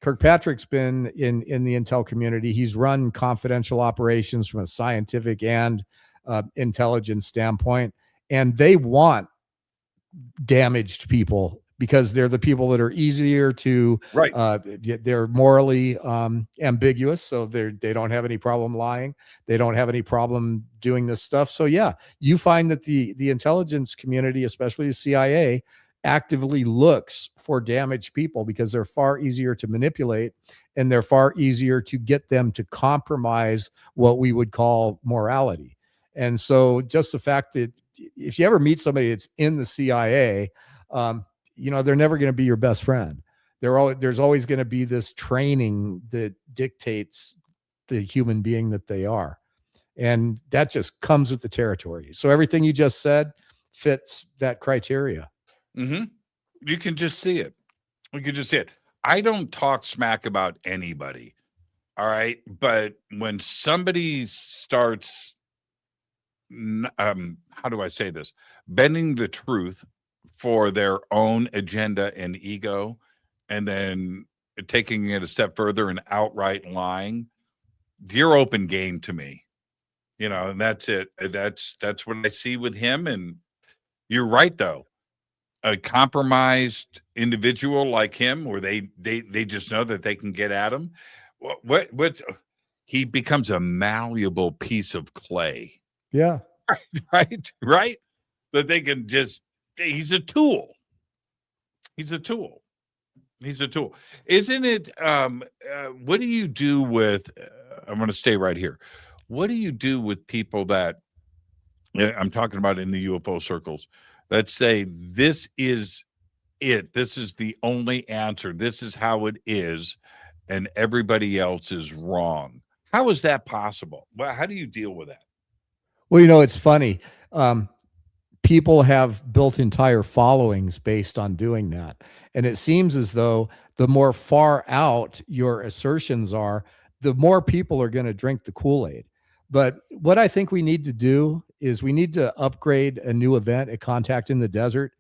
Kirkpatrick's been in the intel community. He's run confidential operations from a scientific and intelligence standpoint, and they want damaged people because they're the people that are easier to, they're morally ambiguous. So they don't have any problem lying. They don't have any problem doing this stuff. So yeah, you find that the intelligence community, especially the CIA, actively looks for damaged people because they're far easier to manipulate, and they're far easier to get them to compromise what we would call morality. And so just the fact that if you ever meet somebody that's in the CIA, they're never going to be your best friend. There's always going to be this training that dictates the human being that they are. And that just comes with the territory. So everything you just said fits that criteria. Mm-hmm. You can just see it. We can just see it. I don't talk smack about anybody. All right. But when somebody starts, how do I say this? Bending the truth for their own agenda and ego, and then taking it a step further and outright lying, you're open game to me. And that's it. That's what I see with him. And you're right, though. a compromised individual like him, or they just know that they can get at him? What's he becomes a malleable piece of clay. Yeah. Right. That they can just, he's a tool. He's a tool. Isn't it? What do you do with, I'm going to stay right here. What do you do with people that, I'm talking about in the UFO circles, that say this is it, this is the only answer, this is how it is, and everybody else is wrong? How is that possible? Well, how do you deal with that? Well, it's funny. People have built entire followings based on doing that. And it seems as though the more far out your assertions are, the more people are going to drink the Kool-Aid. But what I think we need to do is we need to upgrade a new event at Contact in the Desert.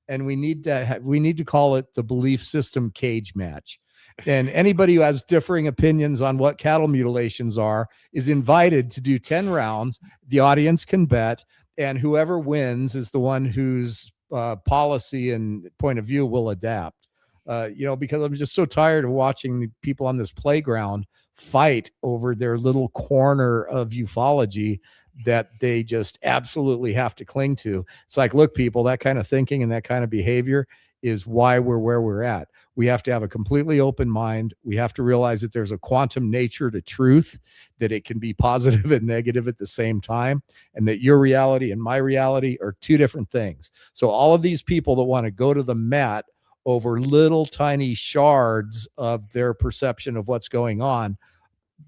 And we need to call it the Belief System Cage Match. And anybody who has differing opinions on what cattle mutilations are is invited to do 10 rounds. The audience can bet, and whoever wins is the one whose policy and point of view will adapt. Because I'm just so tired of watching the people on this playground fight over their little corner of ufology that they just absolutely have to cling to. It's like, look, people, that kind of thinking and that kind of behavior is why we're where we're at. We have to have a completely open mind. We have to realize that there's a quantum nature to truth, that it can be positive and negative at the same time, and that your reality and my reality are two different things. So all of these people that want to go to the mat over little tiny shards of their perception of what's going on,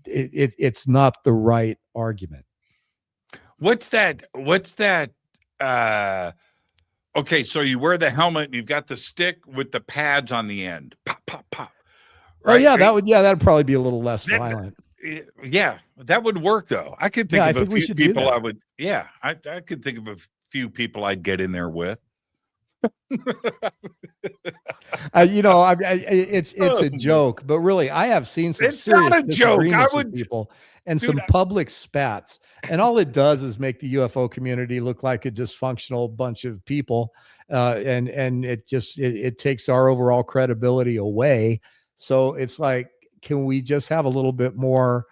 it's not the right argument. What's that? Okay, so you wear the helmet and you've got the stick with the pads on the end. Pop, pop, pop. Right? Oh yeah, that'd probably be a little less violent. Yeah, that would work though. I could think of a few people I would. Yeah, I could think of a few people I'd get in there with. It's a joke, but really, I have seen some serious disagreements with people and some public spats, and all it does is make the UFO community look like a dysfunctional bunch of people, and it takes our overall credibility away. So it's like, can we just have a little bit more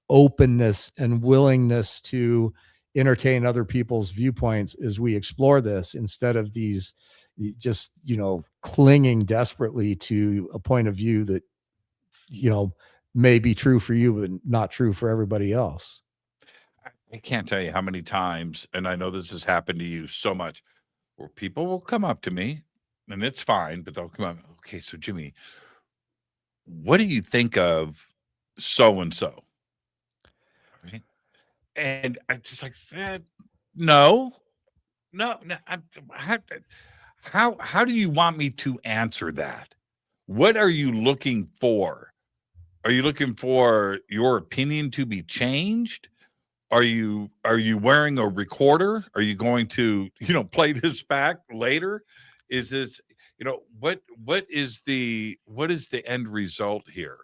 openness and willingness to entertain other people's viewpoints as we explore this, instead of these just, clinging desperately to a point of view that, may be true for you, but not true for everybody else. I can't tell you how many times, and I know this has happened to you so much, where people will come up to me, and it's fine, but they'll come up, okay, so Jimmy, what do you think of so-and-so? Right? And I'm just like, no. How do you want me to answer that? What are you looking for? Are you looking for your opinion to be changed? Are you wearing a recorder? Are you going to, play this back later? Is this, what is the end result here?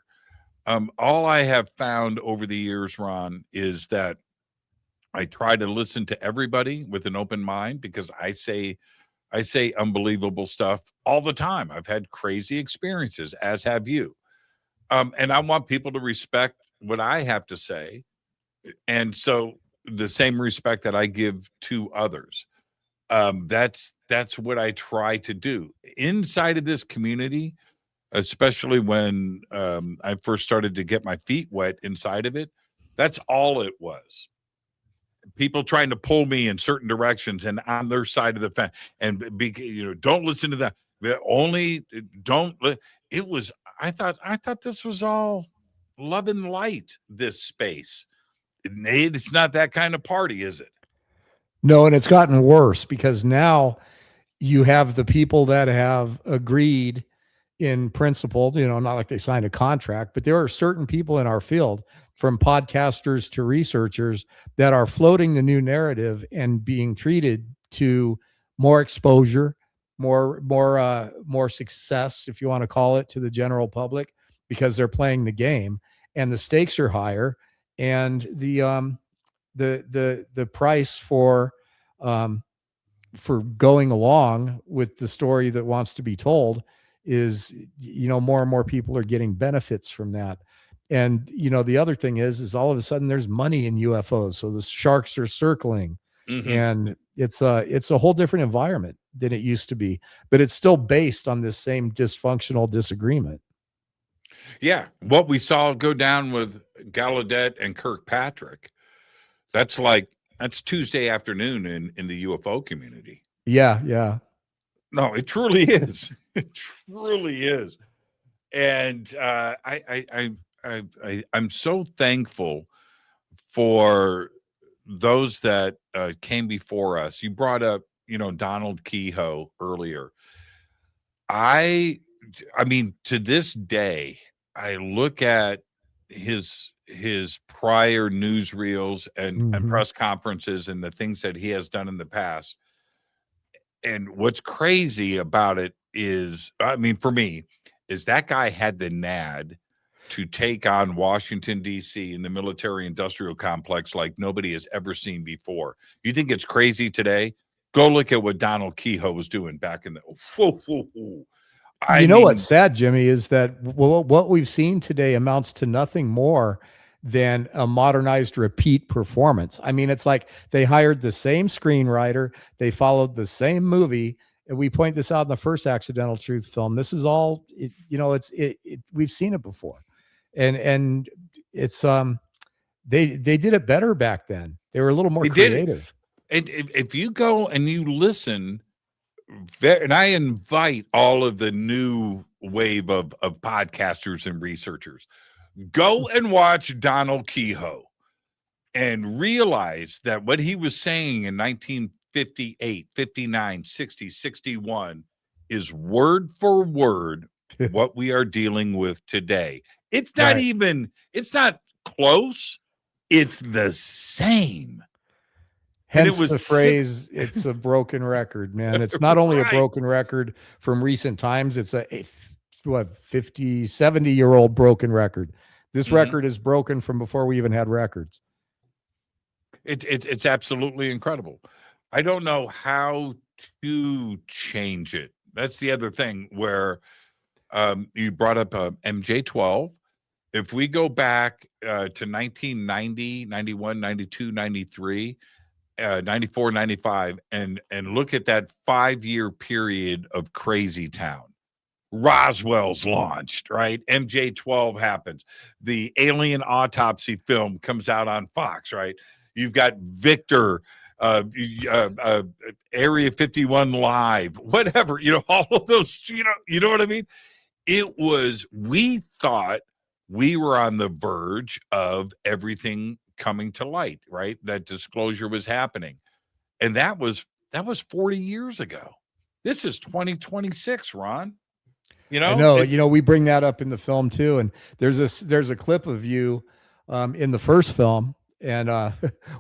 All I have found over the years, Ron, is that I try to listen to everybody with an open mind, because I say unbelievable stuff all the time. I've had crazy experiences, as have you. And I want people to respect what I have to say. And so the same respect that I give to others, that's what I try to do inside of this community, especially when I first started to get my feet wet inside of it. That's all it was. People trying to pull me in certain directions and on their side of the fence, and don't listen to that. It was, I thought this was all love and light, this space. It's not that kind of party, is it? No, and it's gotten worse, because now you have the people that have agreed in principle, not like they signed a contract, but there are certain people in our field, from podcasters to researchers, that are floating the new narrative and being treated to more exposure, more success, if you want to call it, to the general public, because they're playing the game and the stakes are higher, and the price for for going along with the story that wants to be told is, more and more people are getting benefits from that. And, the other thing is all of a sudden there's money in UFOs. So the sharks are circling, and it's a whole different environment than it used to be, but it's still based on this same dysfunctional disagreement. Yeah. What we saw go down with Gallaudet and Kirkpatrick, that's Tuesday afternoon in the UFO community. Yeah. Yeah. No, it truly is. It truly is. And I'm so thankful for those that came before us. You brought up, Donald Kehoe earlier. I mean, to this day, I look at his prior newsreels and press conferences and the things that he has done in the past. And what's crazy about it is, I mean, for me, is that guy had the NAD to take on Washington, D.C. in the military industrial complex like nobody has ever seen before. You think it's crazy today? Go look at what Donald Kehoe was doing back in the... What's sad, Jimmy, is that what we've seen today amounts to nothing more than a modernized repeat performance. I mean, it's like they hired the same screenwriter, they followed the same movie, and we point this out in the first Accidental Truth film. This is all, we've seen it before, and it's they did it better back then. They were a little more creative. And if you go and you listen, and I invite all of the new wave of podcasters and researchers, go and watch Donald Kehoe and realize that what he was saying in 1958, 59, 60, 61 is word for word what we are dealing with today. It's not it's not close. It's the same. Hence the phrase, it's a broken record, man. It's not only a broken record from recent times, it's a 50, 70-year-old broken record. This record is broken from before we even had records. It's absolutely incredible. I don't know how to change it. That's the other thing where you brought up MJ-12. If we go back to 1990, 91, 92, 93, 94, 95, and look at that 5-year period of crazy town. Roswell's launched, right? MJ-12 happens. The alien autopsy film comes out on Fox, right? You've got Victor, Area 51 Live, whatever, all of those, you know what I mean? We thought we were on the verge of everything coming to light, right? That disclosure was happening. And that was 40 years ago. This is 2026, Ron. I know, we bring that up in the film too. And there's a clip of you in the first film, and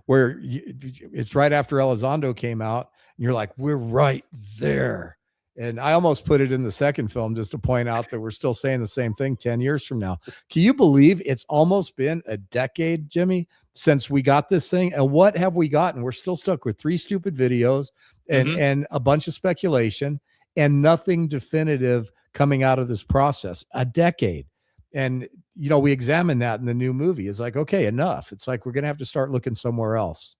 where it's right after Elizondo came out, and you're like, we're right there. And I almost put it in the second film just to point out that we're still saying the same thing 10 years from now. Can you believe it's almost been a decade, Jimmy, since we got this thing? And what have we gotten? We're still stuck with 3 stupid videos and a bunch of speculation and nothing definitive coming out of this process. A decade. And, we examine that in the new movie. It's like, okay, enough. It's like, we're going to have to start looking somewhere else.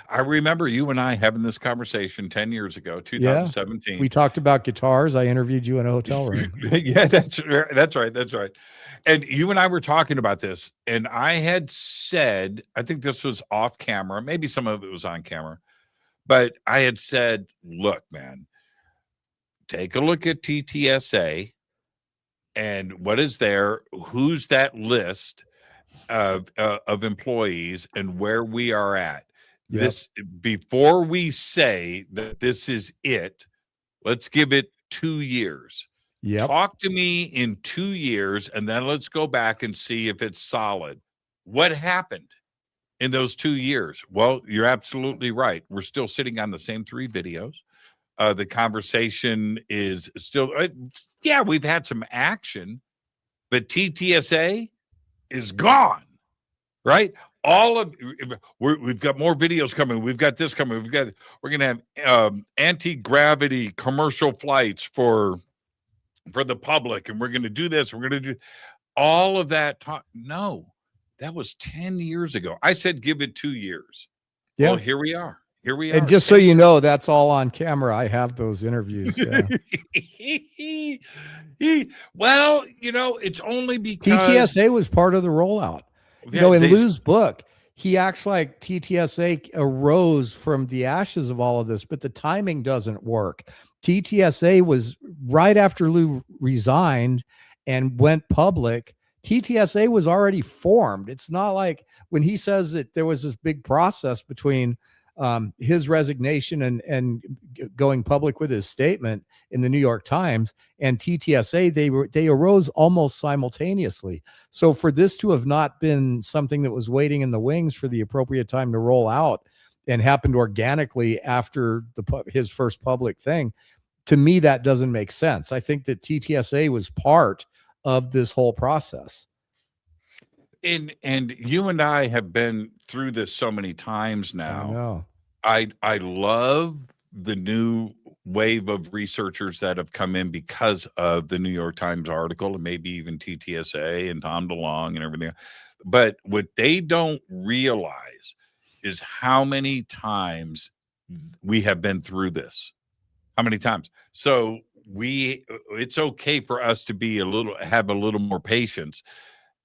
I remember you and I having this conversation 10 years ago, 2017. Yeah. We talked about guitars. I interviewed you in a hotel room. Yeah, that's right. And you and I were talking about this, and I had said, I think this was off camera, maybe some of it was on camera, but I had said, look, man, take a look at TTSA and what is there, who's that list of employees and where we are at. Yep. This, before we say that this is it, let's give it 2 years. Yep. Talk to me in 2 years, and then let's go back and see if it's solid. What happened in those 2 years? Well, you're absolutely right. We're still sitting on the same 3 videos. The conversation is still, we've had some action, but TTSA is gone, right? all of we've got more videos coming. We've got this coming. We're going to have anti-gravity commercial flights for the public, and we're going to do this. We're going to do all of that talk. No, that was 10 years ago. I said give it 2 years. Yeah. Well, here we are. Here we are. And just so you know, that's all on camera. I have those interviews. Yeah. Well, it's only because TTSA was part of the rollout. Yeah, In Lou's book, he acts like TTSA arose from the ashes of all of this, but the timing doesn't work. TTSA was right after Lou resigned and went public. TTSA was already formed. It's not like when he says that there was this big process between his resignation and going public with his statement in the New York Times and TTSA, they arose almost simultaneously. So for this to have not been something that was waiting in the wings for the appropriate time to roll out and happened organically after his first public thing, to me, that doesn't make sense. I think that TTSA was part of this whole process. And you and I have been through this so many times now. I know. I love the new wave of researchers that have come in because of the New York Times article, and maybe even TTSA and Tom DeLonge and everything. But what they don't realize is how many times we have been through this. How many times? So it's okay for us to have a little more patience.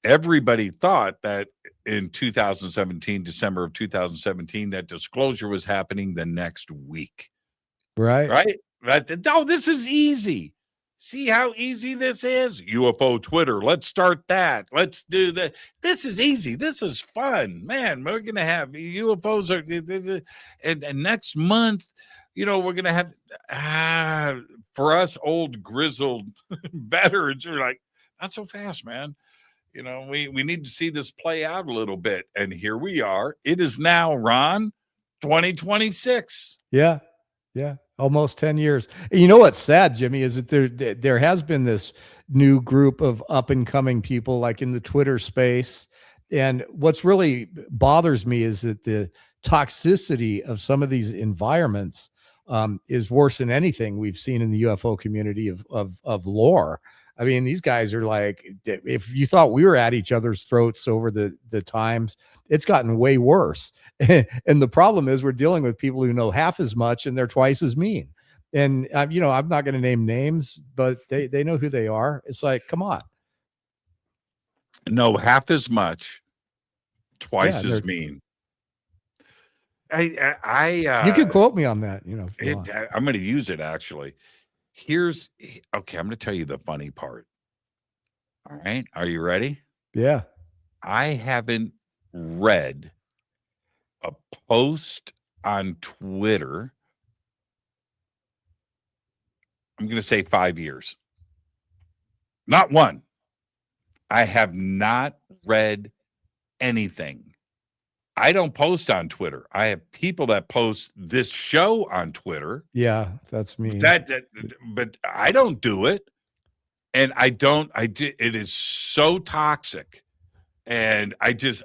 Everybody thought that in 2017, December of 2017, that disclosure was happening the next week. Right. Oh, this is easy. See how easy this is? UFO Twitter. Let's start that. Let's do that. This is easy. This is fun. Man, we're going to have UFOs. And next month, we're going to have, for us old grizzled veterans, are like, not so fast, man. We need to see this play out a little bit. And here we are. It is now, Ron, 2026. Yeah. Yeah. Almost 10 years. And you know what's sad, Jimmy, is that there has been this new group of up and coming people like in the Twitter space. And what's really bothers me is that the toxicity of some of these environments is worse than anything we've seen in the UFO community of lore. I mean, these guys are like, if you thought we were at each other's throats over the times, it's gotten way worse. And the problem is we're dealing with people who know half as much and they're twice as mean. And, I'm not going to name names, but they know who they are. It's like, come on. No, half as much, twice as mean. You can quote me on that, I'm going to use it actually. Okay, I'm going to tell you the funny part. All right. Are you ready? Yeah. I haven't read a post on Twitter. I'm going to say 5 years. Not one. I have not read anything. I don't post on Twitter. I have people that post this show on Twitter. Yeah, that's me. But I don't do it. And it is so toxic. And I just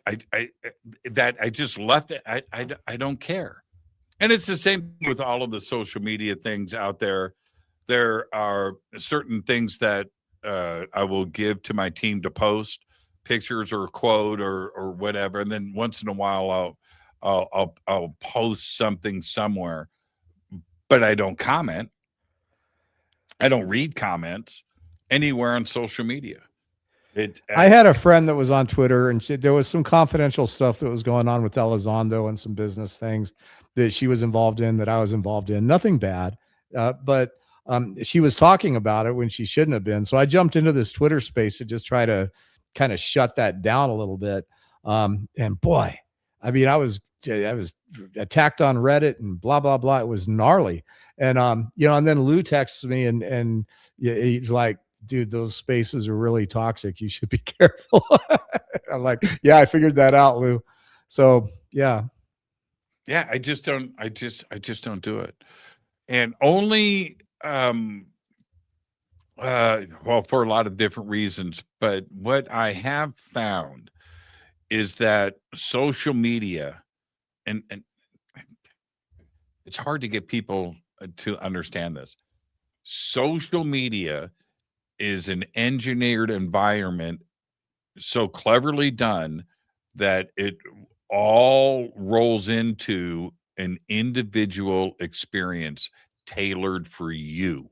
left it. I don't care. And it's the same with all of the social media things out there. There are certain things that I will give to my team to post, pictures or a quote or whatever, and then once in a while I'll post something somewhere, but I don't comment. I don't read comments anywhere on social media. I had a friend that was on Twitter, and there was some confidential stuff that was going on with Elizondo and some business things that she was involved in, that I was involved in. Nothing bad, but she was talking about it when she shouldn't have been. So I jumped into this Twitter space to just try to kind of shut that down a little bit. And boy, I mean, I was attacked on Reddit and blah, blah, blah. It was gnarly. And, and then Lou texts me and he's like, dude, those spaces are really toxic. You should be careful. I'm like, yeah, I figured that out, Lou. So yeah. Yeah. I just don't do it. And only, well, for a lot of different reasons, but what I have found is that social media, and it's hard to get people to understand this. Social media is an engineered environment so cleverly done that it all rolls into an individual experience tailored for you.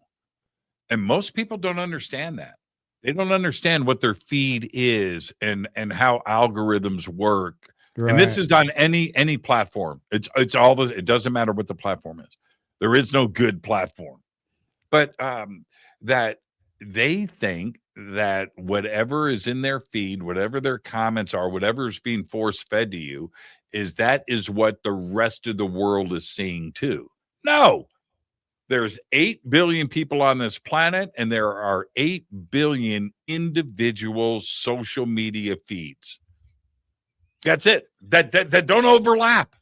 And most people don't understand that. They don't understand what their feed is and how algorithms work. Right. And this is on any platform. It's all the, it doesn't matter what the platform is. There is no good platform. But that they think that whatever is in their feed, whatever their comments are, whatever is being force fed to you, that is what the rest of the world is seeing too. No, there's 8 billion people on this planet, and there are 8 billion individual social media feeds. That's it. That don't overlap.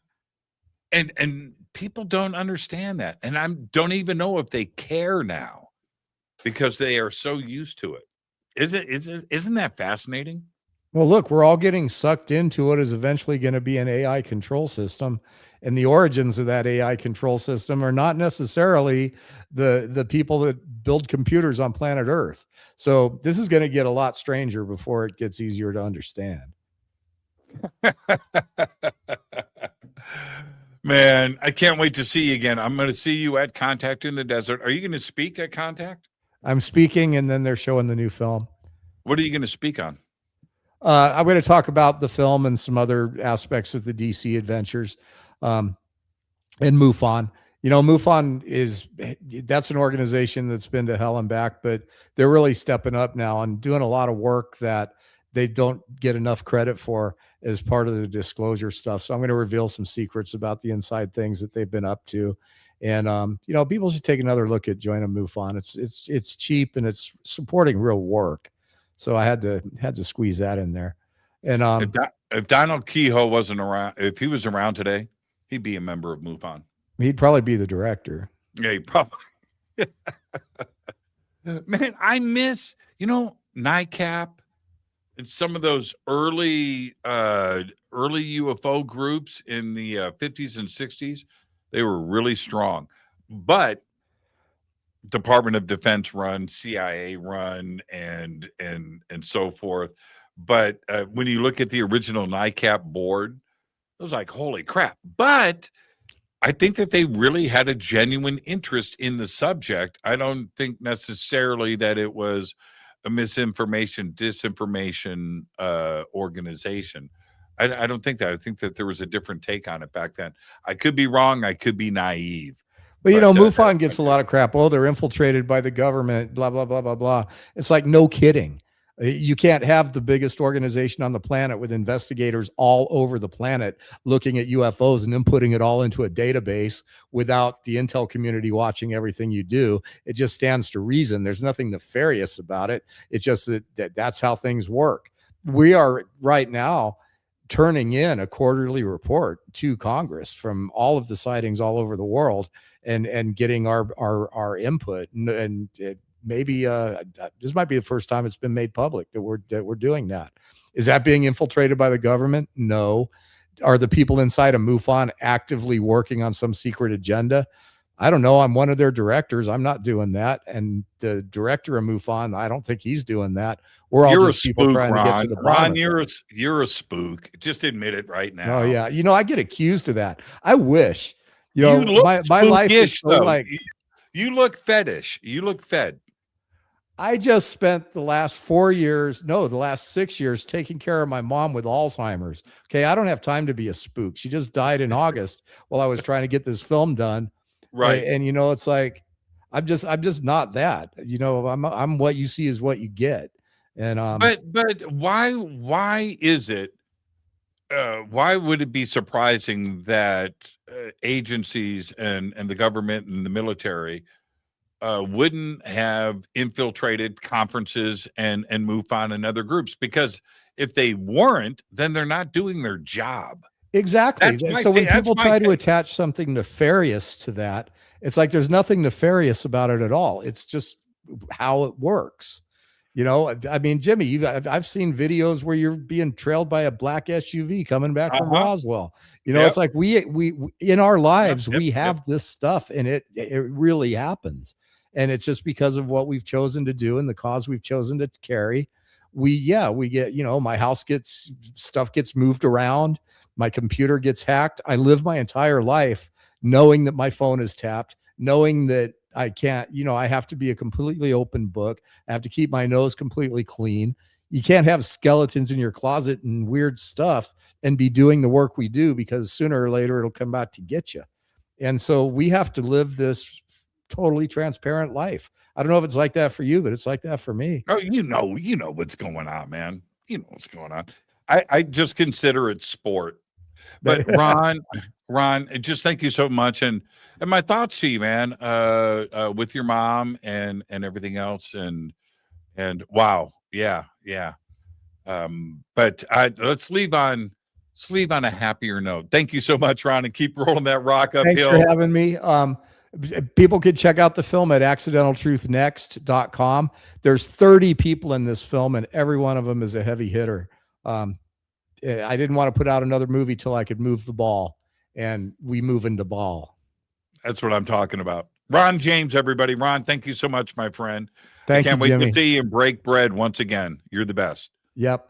And people don't understand that. And I don't even know if they care now because they are so used to it. Isn't that fascinating? Well, look, we're all getting sucked into what is eventually going to be an AI control system. And the origins of that AI control system are not necessarily the people that build computers on planet Earth. So this is going to get a lot stranger before it gets easier to understand. Man, I can't wait to see you again. I'm going to see you at Contact in the Desert. Are you going to speak at Contact? I'm speaking, and then they're showing the new film. What are you going to speak on? I'm going to talk about the film and some other aspects of the DC adventures, and MUFON. You know, MUFON that's an organization that's been to hell and back, but they're really stepping up now and doing a lot of work that they don't get enough credit for as part of the disclosure stuff. So I'm going to reveal some secrets about the inside things that they've been up to. And, you know, people should take another look at Join a MUFON. It's cheap and it's supporting real work. So I had to squeeze that in there. And if Donald Kehoe wasn't around, if he was around today, he'd be a member of MUFON. He'd probably be the director. Yeah, he probably. Man, I miss, NICAP and some of those early UFO groups in the 50s and 60s. They were really strong, but Department of Defense run, CIA run, and so forth. But when you look at the original NICAP board, it was like, holy crap. But I think that they really had a genuine interest in the subject. I don't think necessarily that it was a misinformation, disinformation organization. I don't think that. I think that there was a different take on it back then. I could be wrong. I could be naive. But MUFON gets a lot of crap. Oh, they're infiltrated by the government, blah, blah, blah, blah, blah. It's like, no kidding. You can't have the biggest organization on the planet with investigators all over the planet looking at UFOs and then putting it all into a database without the intel community watching everything you do. It just stands to reason. There's nothing nefarious about it. It's just that's how things work. We are right now turning in a quarterly report to Congress from all of the sightings all over the world and getting our input. And maybe this might be the first time it's been made public that we're doing that. Is that being infiltrated by the government? No. Are the people inside of MUFON actively working on some secret agenda? I don't know. I'm one of their directors. I'm not doing that. And the director of MUFON, I don't think he's doing that. We're all just people trying to get to the bottom. Ron, you're a spook. Just admit it right now. Oh yeah. I get accused of that. I wish, my life is so like, you look fetish. You look fed. I just spent the last 6 years taking care of my mom with Alzheimer's. Okay. I don't have time to be a spook. She just died in August while I was trying to get this film done. Right. And it's like, I'm just not that, I'm what you see is what you get. And, but why is it, why would it be surprising that agencies and the government and the military wouldn't have infiltrated conferences and MUFON and other groups? Because if they weren't, then they're not doing their job. Exactly. So when people try to attach something nefarious to that, it's like there's nothing nefarious about it at all. It's just how it works. You know, I mean, Jimmy, I've seen videos where you're being trailed by a black SUV coming back from Roswell. You know, it's like we in our lives, we have this stuff, and it really happens. And it's just because of what we've chosen to do and the cause we've chosen to carry. We get, you know, my house stuff gets moved around. My computer gets hacked. I live my entire life knowing that my phone is tapped, knowing that I can't, you know, I have to be a completely open book. I have to keep my nose completely clean. You can't have skeletons in your closet and weird stuff and be doing the work we do, because sooner or later it'll come back to get you. And so we have to live this totally transparent life. I don't know if it's like that for you, but it's like that for me. Oh, you know what's going on, man. You know what's going on. I just consider it sport. But Ron, just thank you so much. And my thoughts to you, man, with your mom and everything else. And wow. Yeah. But let's leave on a happier note. Thank you so much, Ron, and keep rolling that rock uphill. Thanks for having me. People could check out the film at accidentaltruthnext.com. There's 30 people in this film, and every one of them is a heavy hitter. I didn't want to put out another movie till I could move the ball, and we move into ball. That's what I'm talking about. Ron James, everybody. Ron, thank you so much, my friend. Thank you, I can't wait Jimmy. to see you and break bread once again. You're the best. Yep.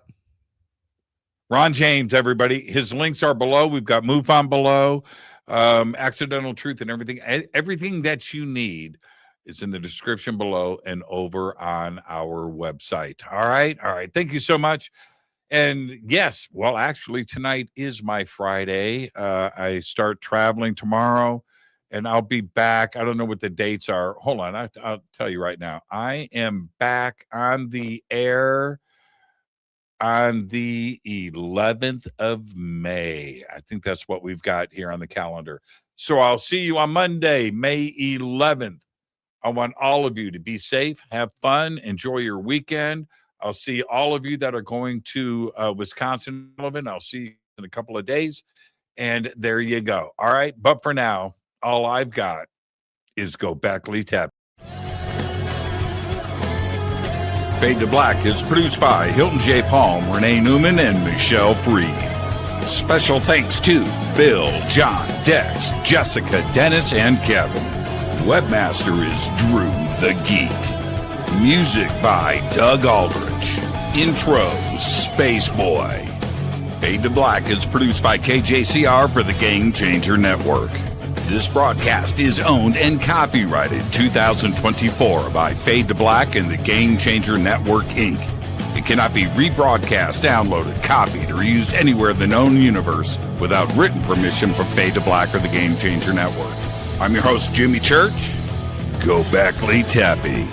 Ron James, everybody. His links are below. We've got MoveOn below, Accidental Truth, and everything. Everything that you need is in the description below and over on our website. All right. Thank you so much. And yes, well, actually, tonight is my Friday. I start traveling tomorrow, and I'll be back. I don't know what the dates are. Hold on. I'll tell you right now. I am back on the air on the 11th of May. I think that's what we've got here on the calendar. So I'll see you on Monday, May 11th. I want all of you to be safe, have fun, enjoy your weekend. I'll see all of you that are going to Wisconsin. I'll see you in a couple of days. And there you go. All right. But for now, all I've got is Go Beckley Tap. Fade to Black is produced by Hilton J. Palm, Renee Newman, and Michelle Freed. Special thanks to Bill, John, Dex, Jessica, Dennis, and Kevin. Webmaster is Drew the Geek. Music by Doug Aldrich. Intro, Space Boy. Fade to Black is produced by KJCR for the Game Changer Network. This broadcast is owned and copyrighted 2024 by Fade to Black and the Game Changer Network, Inc. It cannot be rebroadcast, downloaded, copied, or used anywhere in the known universe without written permission from Fade to Black or the Game Changer Network. I'm your host, Jimmy Church. Go Beckley Tappy.